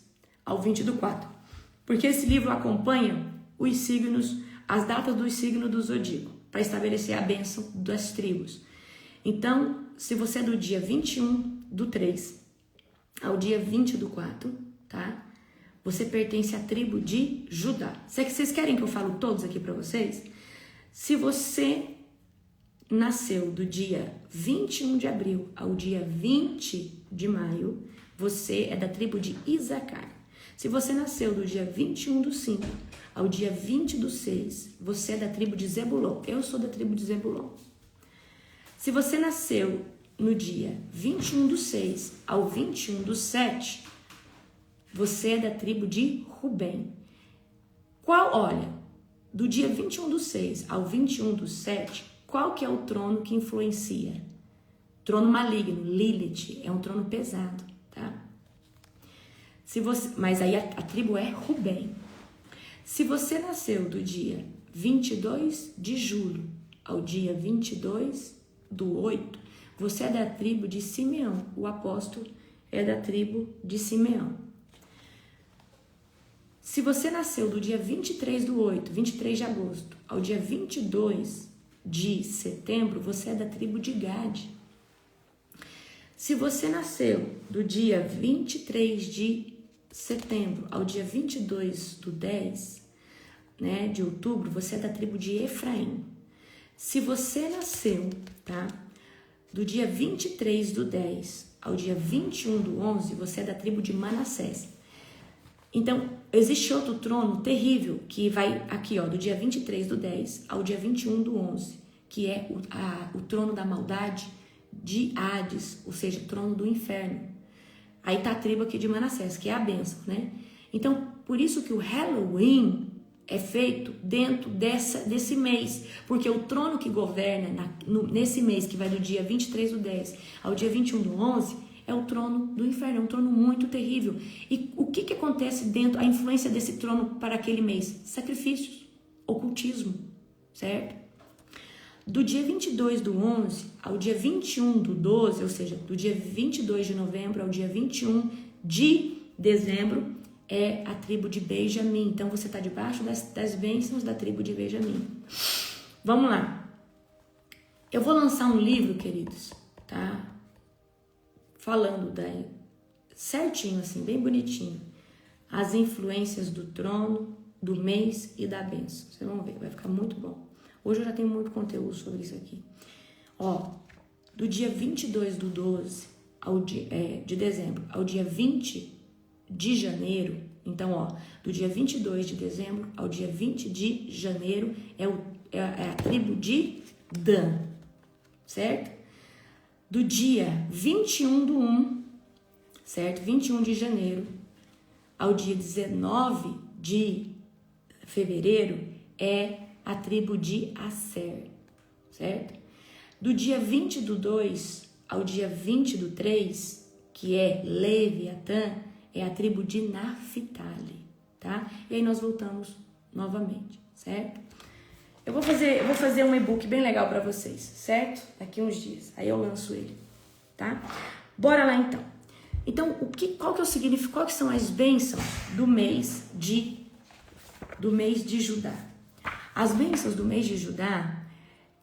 ao 20/4. Porque esse livro acompanha os signos, as datas dos signos do zodíaco, para estabelecer a bênção das tribos. Então, se você é do dia 21/3 ao dia 20/4, tá? Você pertence à tribo de Judá. Vocês querem que eu falo todos aqui para vocês? Se você nasceu do dia 21 de abril ao dia 20 de maio, você é da tribo de Isacar. Se você nasceu do dia 21/5 ao dia 20/6, você é da tribo de Zebulon. Eu sou da tribo de Zebulon. Se você nasceu no dia 21/6 ao 21/7, você é da tribo de Rubem. Olha, do dia 21/6 ao 21/7, qual que é o trono que influencia? Trono maligno, Lilith, é um trono pesado, tá? Mas aí a tribo é Rubem. Se você nasceu do dia 22 de julho ao dia 22/8, você é da tribo de Simeão. O apóstolo é da tribo de Simeão. Se você nasceu do dia 23/8, 23 de agosto, ao dia 22 de setembro, você é da tribo de Gade. Se você nasceu do dia 23 de setembro ao dia 22/10, né, de outubro, você é da tribo de Efraim. Se você nasceu, tá, do dia 23/10 ao dia 21/11, você é da tribo de Manassés. Então, existe outro trono terrível que vai aqui, ó, do dia 23/10 ao dia 21/11, que é o trono da maldade de Hades, ou seja, o trono do inferno. Aí tá a tribo aqui de Manassés, que é a bênção, né? Então, por isso que o Halloween é feito dentro desse mês, porque o trono que governa nesse mês, que vai do dia 23/10 ao dia 21/11, é o trono do inferno, é um trono muito terrível. E o que acontece dentro, a influência desse trono para aquele mês? Sacrifícios, ocultismo, certo? Do dia 22/11 ao dia 21/12, ou seja, do dia 22 de novembro ao dia 21 de dezembro, é a tribo de Benjamim. Então, você está debaixo das bênçãos da tribo de Benjamim. Vamos lá. Eu vou lançar um livro, queridos, tá? Falando daí, certinho, assim, bem bonitinho. As influências do trono, do mês e da bênção. Vocês vão ver, vai ficar muito bom. Hoje eu já tenho muito conteúdo sobre isso aqui. Ó, do dia 22/12 de dezembro ao dia 20 de janeiro, então, ó, do dia 22 de dezembro ao dia 20 de janeiro é a tribo de Dan, certo? Do dia 21/1, certo? 21 de janeiro ao dia 19 de fevereiro é a tribo de Aser, certo? Do dia 20/2 ao dia 20/3, que é Leviatã, é a tribo de Naphtali, tá? E aí nós voltamos novamente, certo? Eu vou fazer um e-book bem legal para vocês, certo? Daqui uns dias, aí eu lanço ele, tá? Bora lá então. Então, qual que é o significado, qual que são as bênçãos do mês de Judá? As bênçãos do mês de Judá,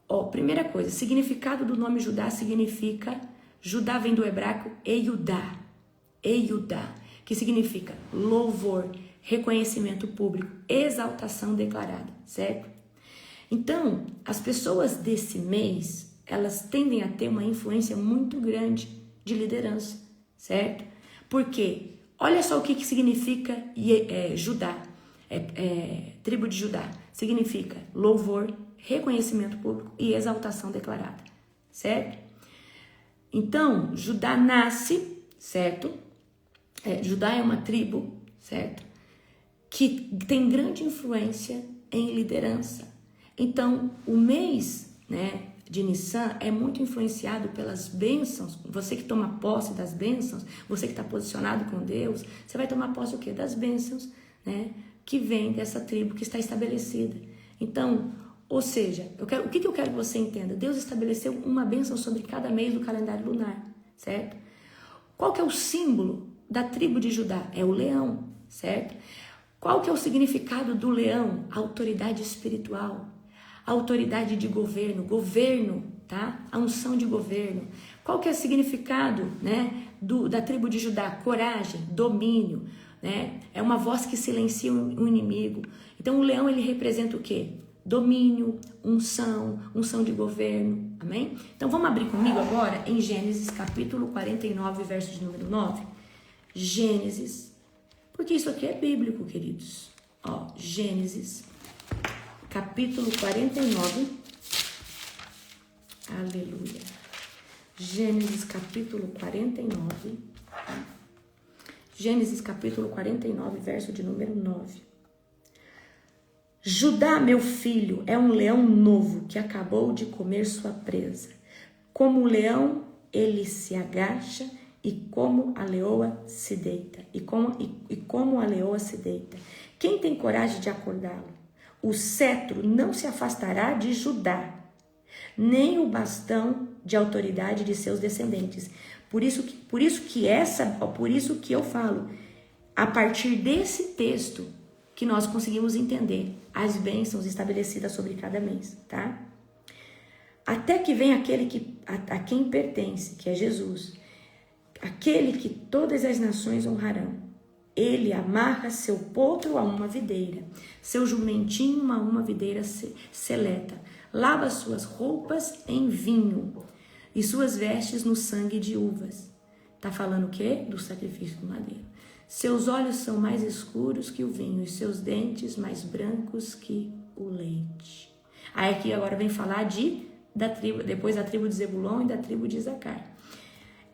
ó, primeira coisa, significado do nome Judá significa, Judá vem do hebraico Eiudá, que significa louvor, reconhecimento público, exaltação declarada, certo? Então, as pessoas desse mês, elas tendem a ter uma influência muito grande de liderança, certo? Porque, olha só o que significa Judá, tribo de Judá, significa louvor, reconhecimento público e exaltação declarada, certo? Então, Judá nasce, certo? Judá é uma tribo, certo? Que tem grande influência em liderança. Então, o mês, né, de Nissan é muito influenciado pelas bênçãos. Você que toma posse das bênçãos, você que está posicionado com Deus, você vai tomar posse o quê? Das bênçãos, né, que vem dessa tribo que está estabelecida. Então, ou seja, o que eu quero que você entenda? Deus estabeleceu uma bênção sobre cada mês do calendário lunar, certo? Qual que é o símbolo da tribo de Judá? É o leão, certo? Qual que é o significado do leão? A autoridade espiritual, a autoridade de governo, tá? A unção de governo. Qual que é o significado, né, da tribo de Judá? Coragem, domínio, né? É uma voz que silencia o inimigo. Então o leão, ele representa o quê? Domínio, unção de governo, amém? Então vamos abrir comigo agora em Gênesis capítulo 49, verso de número 9. Gênesis, porque isso aqui é bíblico, queridos. Ó, Gênesis capítulo 49, aleluia. Gênesis capítulo 49, Gênesis capítulo 49, verso de número 9. Judá, meu filho, é um leão novo que acabou de comer sua presa. Como o leão, ele se agacha e como a leoa se deita. E como a leoa se deita. Quem tem coragem de acordá-lo? O cetro não se afastará de Judá, nem o bastão de autoridade de seus descendentes. Por isso que eu falo, a partir desse texto, que nós conseguimos entender as bênçãos estabelecidas sobre cada mês, tá? Até que vem aquele a quem pertence, que é Jesus, aquele que todas as nações honrarão. Ele amarra seu potro a uma videira, seu jumentinho a uma videira seleta, lava suas roupas em vinho e suas vestes no sangue de uvas. Tá falando o quê? Do sacrifício do madeiro. Seus olhos são mais escuros que o vinho e seus dentes mais brancos que o leite. Aí aqui agora vem falar depois da tribo de Zebulon e da tribo de Isacar.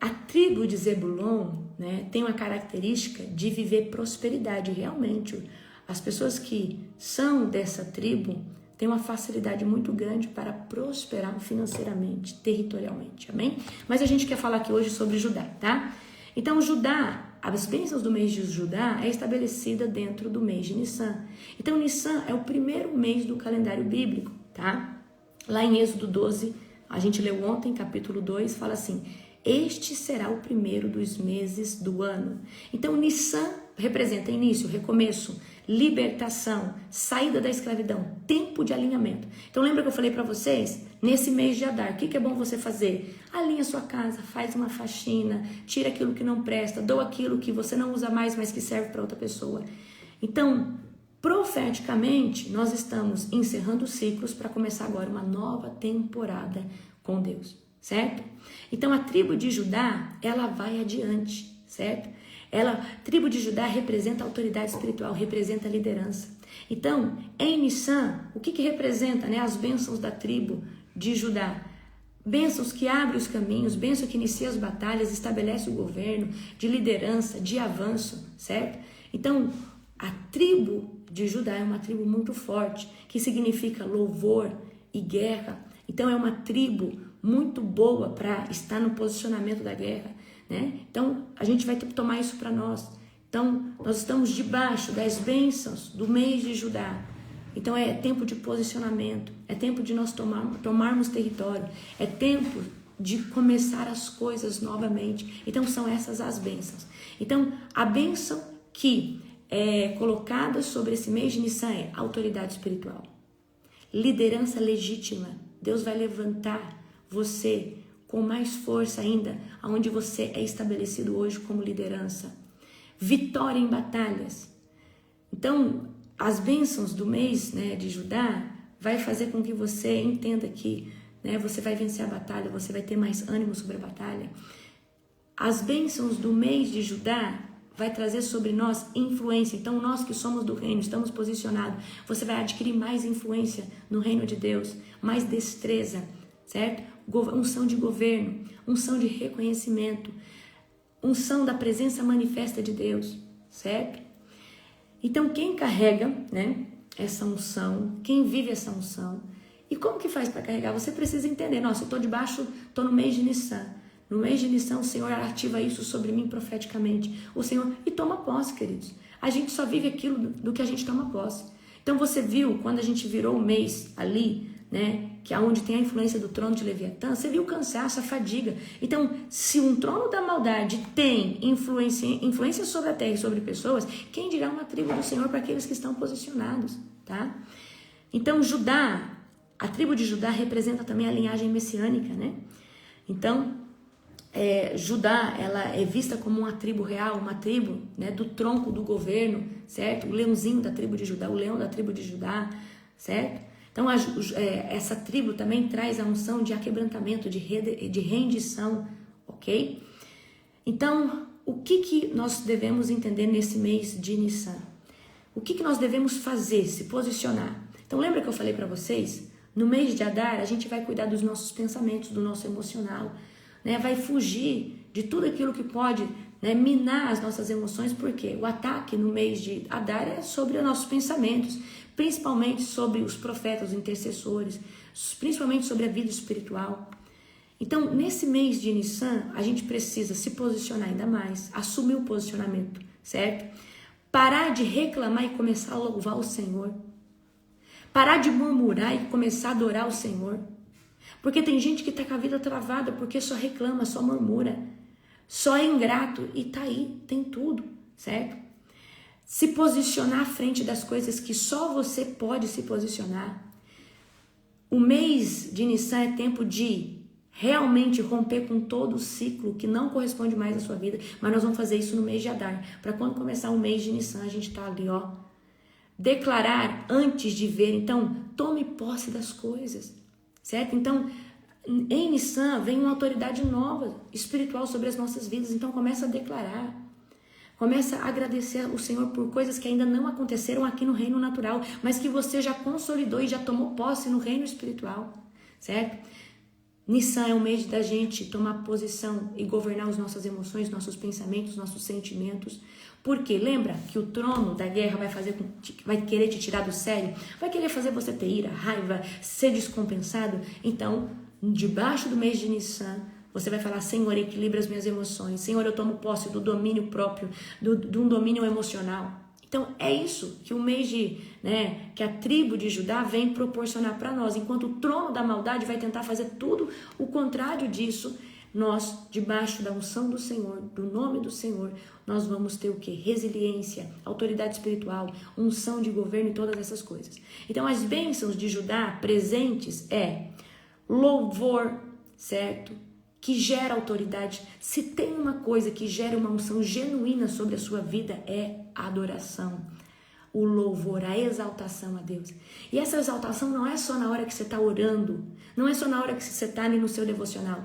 A tribo de Zebulon, né, tem uma característica de viver prosperidade. Realmente, as pessoas que são dessa tribo têm uma facilidade muito grande para prosperar financeiramente, territorialmente, amém? Mas a gente quer falar aqui hoje sobre Judá, tá? Então, Judá, as bênçãos do mês de Judá é estabelecida dentro do mês de Nissan. Então, Nissan é o primeiro mês do calendário bíblico, tá? Lá em Êxodo 12, a gente leu ontem, capítulo 2, fala assim: este será o primeiro dos meses do ano. Então, Nissan representa início, recomeço, libertação, saída da escravidão, tempo de alinhamento. Então, lembra que eu falei para vocês? Nesse mês de Adar, o que é bom você fazer? Alinha sua casa, faz uma faxina, tira aquilo que não presta, doa aquilo que você não usa mais, mas que serve para outra pessoa. Então, profeticamente, nós estamos encerrando ciclos para começar agora uma nova temporada com Deus, certo? Então, a tribo de Judá, ela vai adiante, certo? A tribo de Judá representa a autoridade espiritual, representa a liderança. Então, em Nissan, o que representa, né, as bênçãos da tribo de Judá? Bênçãos que abrem os caminhos, bênçãos que inicia as batalhas, estabelece o governo, de liderança, de avanço, certo? Então, a tribo de Judá é uma tribo muito forte, que significa louvor e guerra. Então, é uma tribo muito boa para estar no posicionamento da guerra, né? Então, a gente vai ter que tomar isso para nós. Então, nós estamos debaixo das bênçãos do mês de Judá. Então, é tempo de posicionamento, é tempo de nós tomarmos território, é tempo de começar as coisas novamente. Então, são essas as bênçãos. Então, a bênção que é colocada sobre esse mês de Nissan é autoridade espiritual, liderança legítima. Deus vai levantar você com mais força ainda, aonde você é estabelecido hoje como liderança. Vitória em batalhas. Então, as bênçãos do mês, né, de Judá vai fazer com que você entenda que, né, você vai vencer a batalha, você vai ter mais ânimo sobre a batalha. As bênçãos do mês de Judá vai trazer sobre nós influência. Então, nós que somos do reino, estamos posicionados, você vai adquirir mais influência no reino de Deus, mais destreza, certo? Unção de governo, unção de reconhecimento, unção da presença manifesta de Deus, certo? Então, quem carrega, né, essa unção, quem vive essa unção, e como que faz para carregar? Você precisa entender, nossa, eu estou no mês de Nissan. No mês de Nissan, o Senhor ativa isso sobre mim profeticamente. O Senhor, e toma posse, queridos. A gente só vive aquilo do que a gente toma posse. Então, você viu, quando a gente virou o mês ali, né, que é onde tem a influência do trono de Leviatã, você viu o cansaço, a fadiga. Então, se um trono da maldade tem influência sobre a terra e sobre pessoas, quem dirá uma tribo do Senhor para aqueles que estão posicionados, tá? Então, Judá, a tribo de Judá representa também a linhagem messiânica, né? Então, Judá, ela é vista como uma tribo real, uma tribo, né, do tronco do governo, certo? O leãozinho da tribo de Judá, o leão da tribo de Judá, certo? Então, essa tribo também traz a unção de aquebrantamento, de rendição, ok? Então, o que nós devemos entender nesse mês de Nissan? O que nós devemos fazer, se posicionar? Então, lembra que eu falei para vocês? No mês de Adar, a gente vai cuidar dos nossos pensamentos, do nosso emocional, né? Vai fugir de tudo aquilo que pode, né, minar as nossas emoções, porque o ataque no mês de Adar é sobre os nossos pensamentos, principalmente sobre os profetas, os intercessores, principalmente sobre a vida espiritual. Então, nesse mês de Nissan, a gente precisa se posicionar ainda mais, assumir o posicionamento, certo? Parar de reclamar e começar a louvar o Senhor. Parar de murmurar e começar a adorar o Senhor. Porque tem gente que está com a vida travada porque só reclama, só murmura, só é ingrato e tá aí, tem tudo, certo? Se posicionar à frente das coisas que só você pode se posicionar. O mês de Nissan é tempo de realmente romper com todo o ciclo que não corresponde mais à sua vida, mas nós vamos fazer isso no mês de Adar, para quando começar o mês de Nissan a gente tá ali, ó. Declarar antes de ver, então tome posse das coisas, certo? Então, em Nissan vem uma autoridade nova, espiritual sobre as nossas vidas, então começa a declarar. Começa a agradecer o Senhor por coisas que ainda não aconteceram aqui no reino natural, mas que você já consolidou e já tomou posse no reino espiritual, certo? Nissan é o mês da gente tomar posição e governar as nossas emoções, nossos pensamentos, nossos sentimentos. Porque lembra que o trono da guerra vai querer te tirar do sério, vai querer fazer você ter ira, raiva, ser descompensado. Então, debaixo do mês de Nissan, você vai falar: Senhor, equilibra as minhas emoções. Senhor, eu tomo posse do domínio próprio, de um domínio emocional. Então, é isso que o mês que a tribo de Judá vem proporcionar para nós. Enquanto o trono da maldade vai tentar fazer tudo o contrário disso, nós, debaixo da unção do Senhor, do nome do Senhor, nós vamos ter o quê? Resiliência, autoridade espiritual, unção de governo e todas essas coisas. Então, as bênçãos de Judá presentes é louvor, certo? Que gera autoridade. Se tem uma coisa que gera uma unção genuína sobre a sua vida, é a adoração, o louvor, a exaltação a Deus. E essa exaltação não é só na hora que você está orando, não é só na hora que você está ali no seu devocional.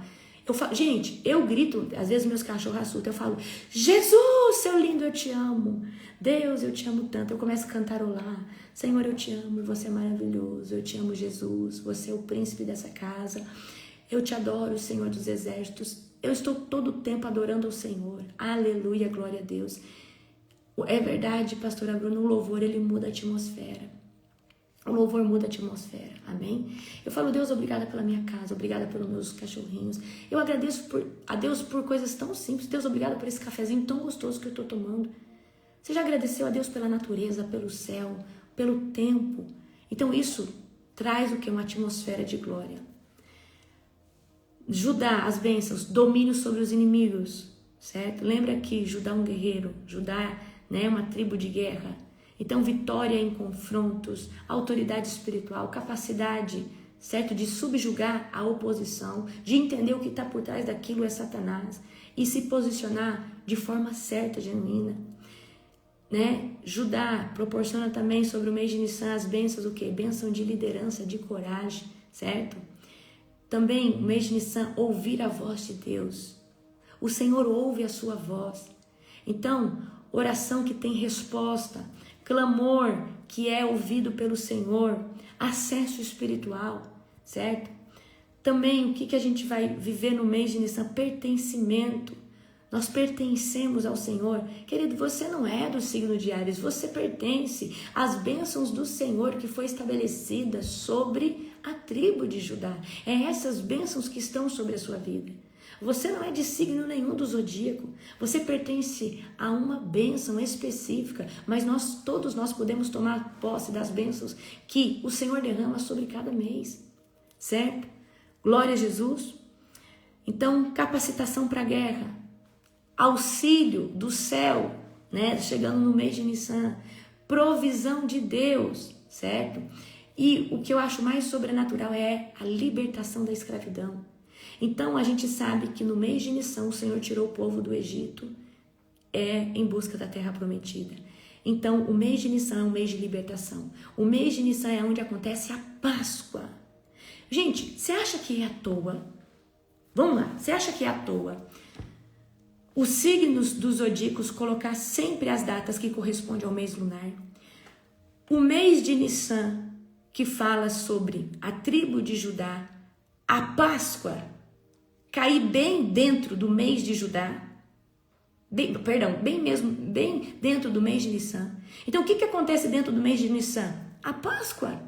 Gente, eu grito, às vezes meus cachorros assustam, eu falo: Jesus, seu lindo, eu te amo. Deus, eu te amo tanto. Eu começo a cantarolar: Senhor, eu te amo, você é maravilhoso. Eu te amo, Jesus, você é o príncipe dessa casa. Eu te adoro, Senhor dos exércitos. Eu estou todo o tempo adorando ao Senhor. Aleluia, glória a Deus. É verdade, pastora Bruna, o louvor, ele muda a atmosfera. O louvor muda a atmosfera, amém? Eu falo: Deus, obrigada pela minha casa, obrigada pelos meus cachorrinhos. Eu agradeço a Deus por coisas tão simples. Deus, obrigada por esse cafezinho tão gostoso que eu estou tomando. Você já agradeceu a Deus pela natureza, pelo céu, pelo tempo? Então isso traz o que? Uma atmosfera de glória. Judá, as bênçãos, domínio sobre os inimigos, certo? Lembra que Judá é um guerreiro, Judá é uma tribo de guerra. Então, vitória em confrontos, autoridade espiritual, capacidade, certo? De subjugar a oposição, de entender o que está por trás daquilo é Satanás e se posicionar de forma certa, genuína. Judá proporciona também sobre o mês de Nissan as bênçãos, o quê? Bênção de liderança, de coragem, certo? Também o mês de Nissan, ouvir a voz de Deus. O Senhor ouve a sua voz. Então, oração que tem resposta, clamor que é ouvido pelo Senhor, acesso espiritual, certo? Também o que a gente vai viver no mês de Nissan? Pertencimento. Nós pertencemos ao Senhor. Querido, você não é do signo de Áries, você pertence às bênçãos do Senhor que foi estabelecida sobre a tribo de Judá. É essas bênçãos que estão sobre a sua vida. Você não é de signo nenhum do zodíaco. Você pertence a uma bênção específica, mas todos nós podemos tomar posse das bênçãos que o Senhor derrama sobre cada mês, certo? Glória a Jesus. Então, capacitação para a guerra, auxílio do céu, chegando no mês de Nissan, provisão de Deus, certo? E o que eu acho mais sobrenatural é a libertação da escravidão. Então, a gente sabe que no mês de Nissan o Senhor tirou o povo do Egito em busca da terra prometida. Então, o mês de Nissan é um mês de libertação. O mês de Nissan é onde acontece a Páscoa. Gente, você acha que é à toa? Vamos lá, você acha que é à toa os signos dos zodíacos colocar sempre as datas que correspondem ao mês lunar? O mês de Nissan, que fala sobre a tribo de Judá, a Páscoa, cair bem dentro do mês de Judá, bem dentro do mês de Nissan. Então, o que acontece dentro do mês de Nissan? A Páscoa.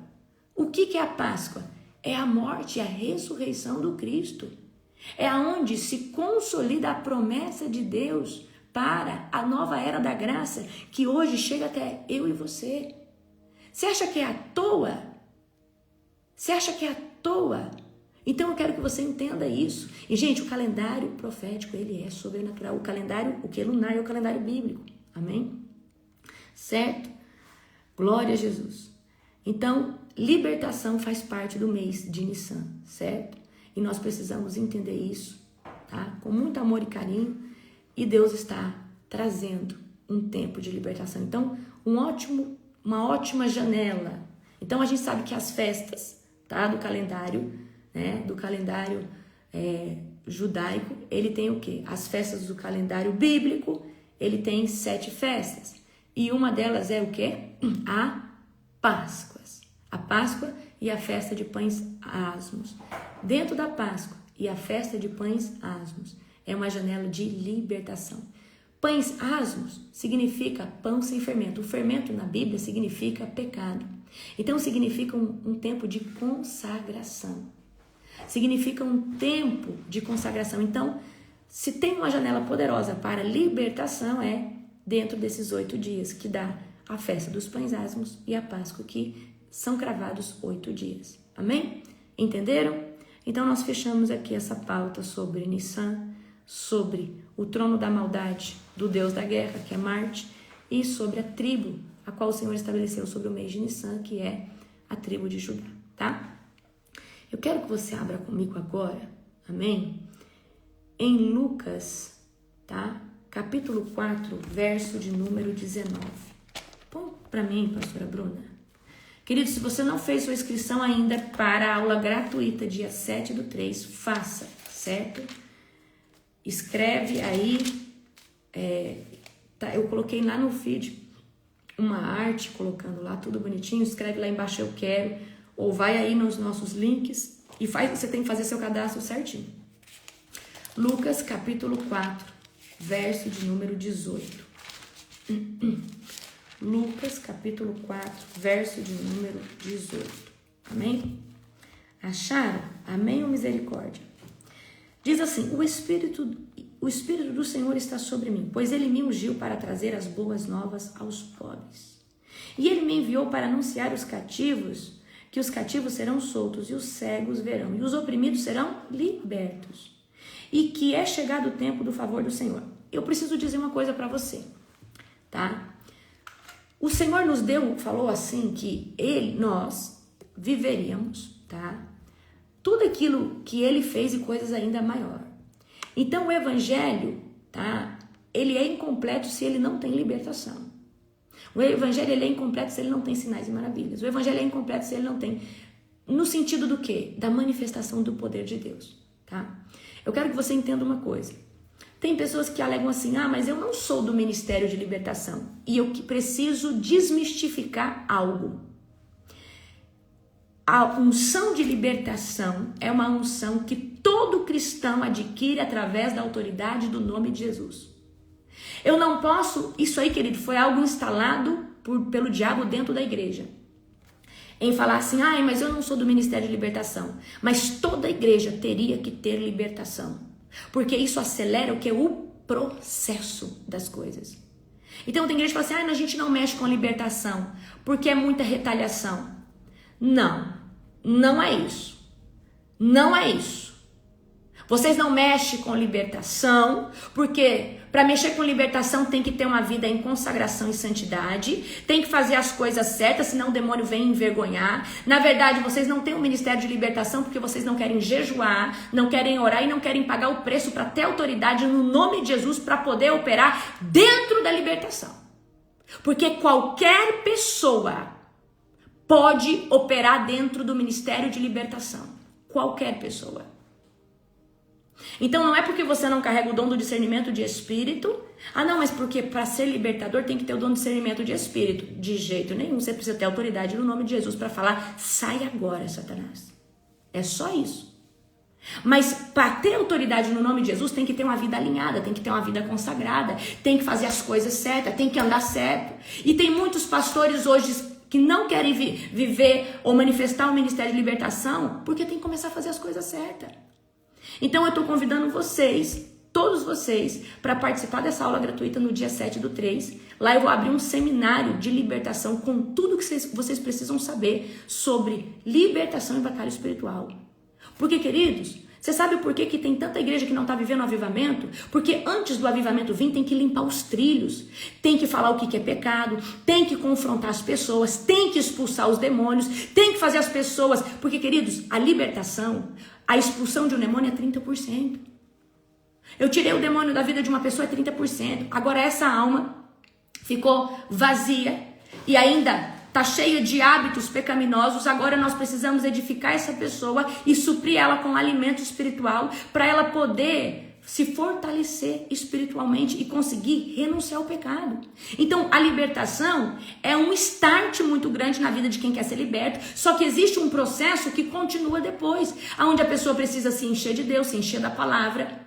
O que é a Páscoa? É a morte e a ressurreição do Cristo. É aonde se consolida a promessa de Deus para a nova era da graça, que hoje chega até eu e você. Você acha que é à toa? Você acha que é à toa? Então eu quero que você entenda isso. E, gente, o calendário profético, ele é sobrenatural. O calendário, o que é lunar, é o calendário bíblico. Amém? Certo? Glória a Jesus. Então, libertação faz parte do mês de Nissan, certo? E nós precisamos entender isso, tá? Com muito amor e carinho. E Deus está trazendo um tempo de libertação. Então, uma ótima janela. Então, a gente sabe que as festas, tá? Do calendário judaico, ele tem o quê? As festas do calendário bíblico, ele tem 7 festas. E uma delas é o quê? A Páscoa e a festa de pães asmos. Dentro da Páscoa e a festa de pães asmos é uma janela de libertação. Pães asmos significa pão sem fermento. O fermento na Bíblia significa pecado. Então significa um tempo de consagração. Significa um tempo de consagração. Então, se tem uma janela poderosa para libertação, é dentro desses 8 dias, que dá a festa dos pães asmos e a Páscoa, que são cravados 8 dias. Amém? Entenderam? Então nós fechamos aqui essa pauta sobre Nissan, sobre o trono da maldade do Deus da guerra, que é Marte, e sobre a tribo a qual o Senhor estabeleceu sobre o mês de Nissan, que é a tribo de Judá, tá? Eu quero que você abra comigo agora, amém? Em Lucas, tá? Capítulo 4, verso de número 19. Põe para mim, pastora Bruna. Querido, se você não fez sua inscrição ainda para a aula gratuita, dia 7/3, faça, certo? Escreve aí, tá, eu coloquei lá no feed uma arte, colocando lá tudo bonitinho, escreve lá embaixo eu quero, ou vai aí nos nossos links e você tem que fazer seu cadastro certinho. Lucas capítulo 4, verso de número 18. Lucas capítulo 4, verso de número 18. Amém? Acharam? Amém ou misericórdia? Diz assim: o Espírito do Senhor está sobre mim, pois Ele me ungiu para trazer as boas novas aos pobres. E Ele me enviou para anunciar aos cativos que os cativos serão soltos e os cegos verão, e os oprimidos serão libertos. E que é chegado o tempo do favor do Senhor. Eu preciso dizer uma coisa para você, tá? O Senhor nos falou assim que nós viveríamos, tá? Tudo aquilo que Ele fez e coisas ainda maior. Então o Evangelho, tá? Ele é incompleto se ele não tem libertação. O Evangelho ele é incompleto se ele não tem sinais e maravilhas. O Evangelho é incompleto se ele não tem, no sentido do quê? Da manifestação do poder de Deus, tá? Eu quero que você entenda uma coisa. Tem pessoas que alegam assim, mas eu não sou do Ministério de Libertação. E eu que preciso desmistificar algo. A unção de libertação é uma unção que todo cristão adquire através da autoridade do nome de Jesus. Eu não posso, isso aí, querido, foi algo instalado pelo diabo dentro da igreja. Em falar assim, mas eu não sou do Ministério de Libertação. Mas toda igreja teria que ter libertação. Porque isso acelera o que? O processo das coisas. Então tem igreja que fala assim, a gente não mexe com libertação, porque é muita retaliação. Não é isso. Não é isso. Vocês não mexem com libertação, porque para mexer com libertação tem que ter uma vida em consagração e santidade, tem que fazer as coisas certas, senão o demônio vem envergonhar. Na verdade, vocês não têm um ministério de libertação porque vocês não querem jejuar, não querem orar e não querem pagar o preço para ter autoridade no nome de Jesus para poder operar dentro da libertação. Porque qualquer pessoa pode operar dentro do ministério de libertação. Qualquer pessoa. Então não é porque você não carrega o dom do discernimento de espírito. Mas porque para ser libertador tem que ter o dom do discernimento de espírito. De jeito nenhum. Você precisa ter autoridade no nome de Jesus para falar, sai agora, Satanás. É só isso. Mas para ter autoridade no nome de Jesus tem que ter uma vida alinhada, tem que ter uma vida consagrada, tem que fazer as coisas certas, tem que andar certo. E tem muitos pastores hoje que não querem viver ou manifestar o ministério de libertação porque tem que começar a fazer as coisas certas. Então eu estou convidando vocês, todos vocês, para participar dessa aula gratuita no dia 7/3. Lá eu vou abrir um seminário de libertação com tudo que vocês precisam saber sobre libertação e batalha espiritual. Porque, queridos, você sabe por que tem tanta igreja que não está vivendo o avivamento? Porque antes do avivamento vir tem que limpar os trilhos, tem que falar o que é pecado, tem que confrontar as pessoas, tem que expulsar os demônios, tem que fazer as pessoas... Porque, queridos, a libertação... A expulsão de um demônio é 30%. Eu tirei o demônio da vida de uma pessoa, é 30%. Agora essa alma ficou vazia e ainda está cheia de hábitos pecaminosos. Agora nós precisamos edificar essa pessoa e suprir ela com alimento espiritual para ela poder se fortalecer espiritualmente e conseguir renunciar ao pecado. Então, a libertação é um start muito grande na vida de quem quer ser liberto, só que existe um processo que continua depois, onde a pessoa precisa se encher de Deus, se encher da palavra,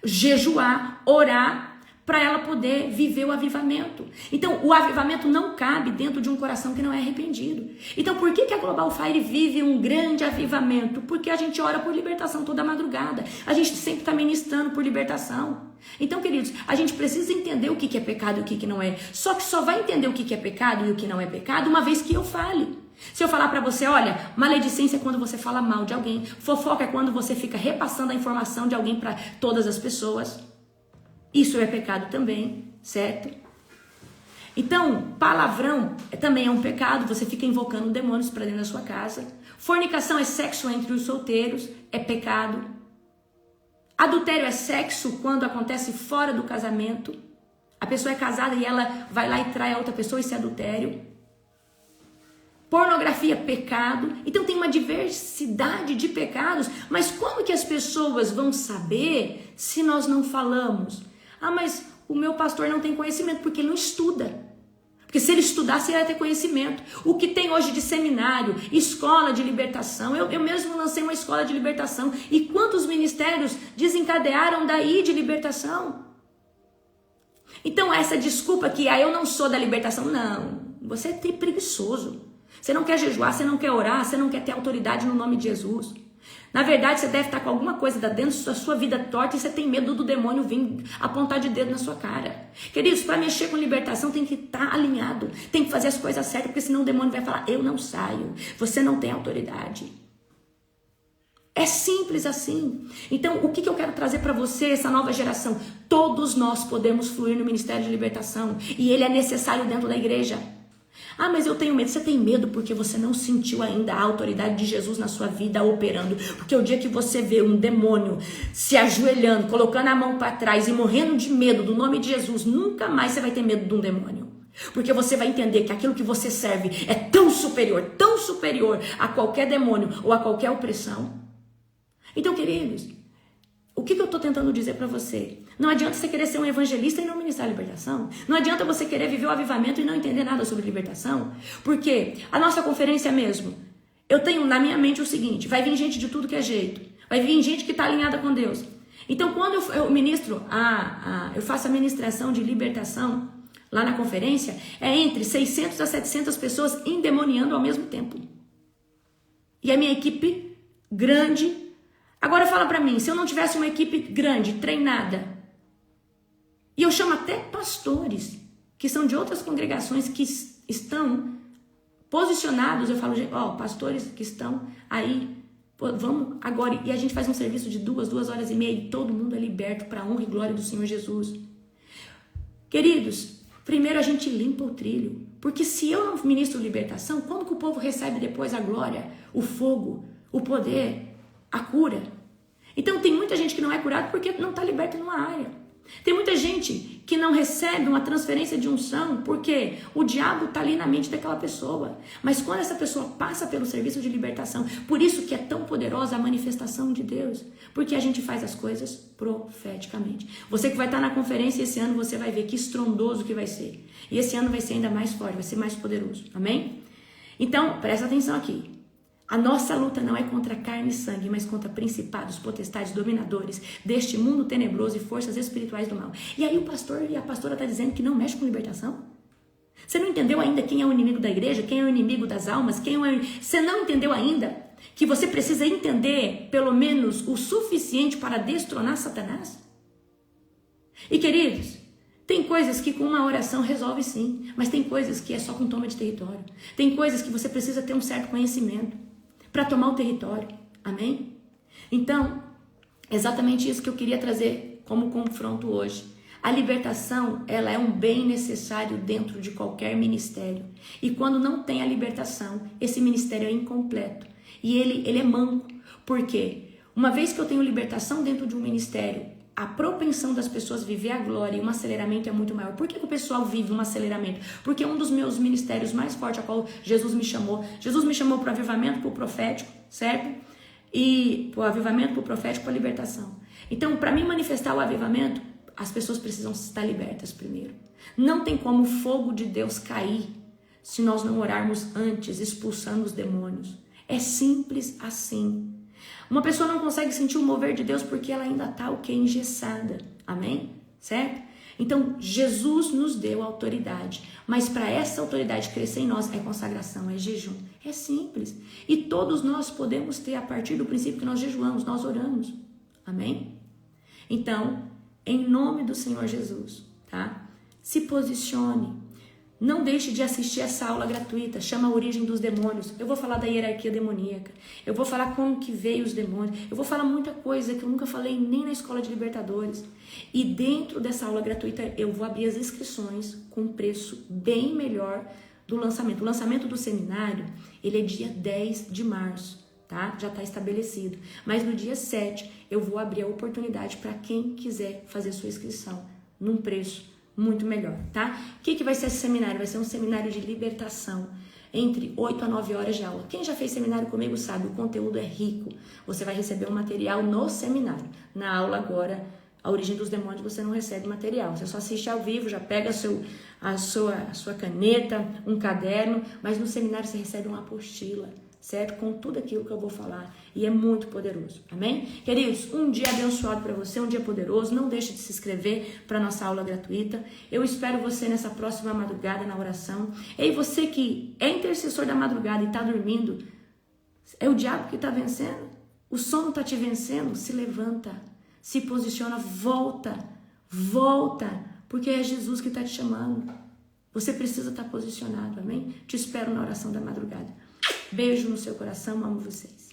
jejuar, orar, para ela poder viver o avivamento. Então, o avivamento não cabe dentro de um coração que não é arrependido. Então, por que a Global Fire vive um grande avivamento? Porque a gente ora por libertação toda madrugada. A gente sempre está ministrando por libertação. Então, queridos, a gente precisa entender o que é pecado e o que não é. Só que só vai entender o que é pecado e o que não é pecado uma vez que eu fale. Se eu falar para você, olha, maledicência é quando você fala mal de alguém. Fofoca é quando você fica repassando a informação de alguém para todas as pessoas. Isso é pecado também, certo? Então, palavrão também é um pecado, você fica invocando demônios para dentro da sua casa. Fornicação é sexo entre os solteiros, é pecado. Adultério é sexo quando acontece fora do casamento. A pessoa é casada e ela vai lá e trai a outra pessoa, isso é adultério. Pornografia é pecado. Então tem uma diversidade de pecados, mas como que as pessoas vão saber se nós não falamos? Ah, mas o meu pastor não tem conhecimento, porque ele não estuda. Porque se ele estudasse, ele ia ter conhecimento. O que tem hoje de seminário, escola de libertação, eu mesmo lancei uma escola de libertação. E quantos ministérios desencadearam daí de libertação? Então essa desculpa que eu não sou da libertação, não. Você é preguiçoso. Você não quer jejuar, você não quer orar, você não quer ter autoridade no nome de Jesus. Na verdade, você deve estar com alguma coisa dentro da sua vida torta e você tem medo do demônio vir apontar de dedo na sua cara. Queridos, para mexer com libertação tem que estar alinhado, tem que fazer as coisas certas, porque senão o demônio vai falar, eu não saio, você não tem autoridade. É simples assim. Então, o que eu quero trazer para você, essa nova geração? Todos nós podemos fluir no ministério de libertação e ele é necessário dentro da igreja. Ah, mas eu tenho medo. Você tem medo porque você não sentiu ainda a autoridade de Jesus na sua vida operando. Porque o dia que você vê um demônio se ajoelhando, colocando a mão para trás e morrendo de medo do nome de Jesus, nunca mais você vai ter medo de um demônio. Porque você vai entender que aquilo que você serve é tão superior a qualquer demônio ou a qualquer opressão. Então, queridos, o que eu estou tentando dizer para você? Não adianta você querer ser um evangelista e não ministrar a libertação. Não adianta você querer viver o avivamento e não entender nada sobre libertação. Porque a nossa conferência mesmo, eu tenho na minha mente o seguinte, vai vir gente de tudo que é jeito. Vai vir gente que está alinhada com Deus. Então, quando eu ministro, eu faço a ministração de libertação lá na conferência, é entre 600 a 700 pessoas endemoniando ao mesmo tempo. E a minha equipe grande. Agora fala pra mim, se eu não tivesse uma equipe grande, treinada, e eu chamo até pastores, que são de outras congregações que estão posicionados, eu falo, pastores que estão aí, vamos agora, e a gente faz um serviço de 2 horas e meia, e todo mundo é liberto para a honra e glória do Senhor Jesus. Queridos, primeiro a gente limpa o trilho, porque se eu não ministro libertação, como que o povo recebe depois a glória, o fogo, o poder, a cura? Então tem muita gente que não é curada porque não está liberta numa área. Tem muita gente que não recebe uma transferência de unção porque o diabo está ali na mente daquela pessoa. Mas quando essa pessoa passa pelo serviço de libertação, por isso que é tão poderosa a manifestação de Deus, porque a gente faz as coisas profeticamente. Você que vai estar na conferência esse ano, você vai ver que estrondoso que vai ser. E esse ano vai ser ainda mais forte, vai ser mais poderoso. Amém? Então, presta atenção aqui. A nossa luta não é contra carne e sangue, mas contra principados, potestades, dominadores deste mundo tenebroso e forças espirituais do mal. E aí o pastor e a pastora estão dizendo que não mexe com libertação? Você não entendeu ainda quem é o inimigo da igreja, quem é o inimigo das almas, Você não entendeu ainda que você precisa entender pelo menos o suficiente para destronar Satanás? E queridos, tem coisas que com uma oração resolve sim, mas tem coisas que é só com toma de território. Tem coisas que você precisa ter um certo conhecimento para tomar o território, amém? Então, exatamente isso que eu queria trazer como confronto hoje. A libertação, ela é um bem necessário dentro de qualquer ministério. E quando não tem a libertação, esse ministério é incompleto. E ele é manco. Por quê? Uma vez que eu tenho libertação dentro de um ministério, a propensão das pessoas viver a glória e um aceleramento é muito maior. Por que o pessoal vive um aceleramento? Porque um dos meus ministérios mais fortes, a qual Jesus me chamou para o avivamento, para o profético, certo? e para o avivamento, para o profético, para a libertação. Então, para mim manifestar o avivamento, as pessoas precisam estar libertas primeiro. Não tem como o fogo de Deus cair se nós não orarmos antes, expulsando os demônios. É simples assim. Uma pessoa não consegue sentir o mover de Deus porque ela ainda está engessada. Amém? Certo? Então, Jesus nos deu autoridade. Mas para essa autoridade crescer em nós é consagração, é jejum. É simples. E todos nós podemos ter a partir do princípio que nós jejuamos, nós oramos. Amém? Então, em nome do Senhor Jesus, tá? Se posicione. Não deixe de assistir essa aula gratuita, chama a origem dos demônios. Eu vou falar da hierarquia demoníaca. Eu vou falar como que veio os demônios. Eu vou falar muita coisa que eu nunca falei nem na escola de libertadores. E dentro dessa aula gratuita eu vou abrir as inscrições com um preço bem melhor do lançamento. O lançamento do seminário, ele é dia 10 de março, tá? Já está estabelecido. Mas no dia 7 eu vou abrir a oportunidade para quem quiser fazer sua inscrição num preço muito melhor, tá? O que vai ser esse seminário? Vai ser um seminário de libertação, entre 8 a 9 horas de aula. Quem já fez seminário comigo sabe, o conteúdo é rico. Você vai receber um material no seminário. Na aula agora, a origem dos demônios, você não recebe material. Você só assiste ao vivo, já pega a sua caneta, um caderno, mas no seminário você recebe uma apostila, certo? Com tudo aquilo que eu vou falar. E é muito poderoso. Amém? Queridos, um dia abençoado para você, um dia poderoso. Não deixe de se inscrever para a nossa aula gratuita. Eu espero você nessa próxima madrugada na oração. E você que é intercessor da madrugada e está dormindo, é o diabo que está vencendo? O sono está te vencendo? Se levanta, se posiciona, volta, porque é Jesus que está te chamando. Você precisa estar posicionado, amém? Te espero na oração da madrugada. Beijo no seu coração, amo vocês.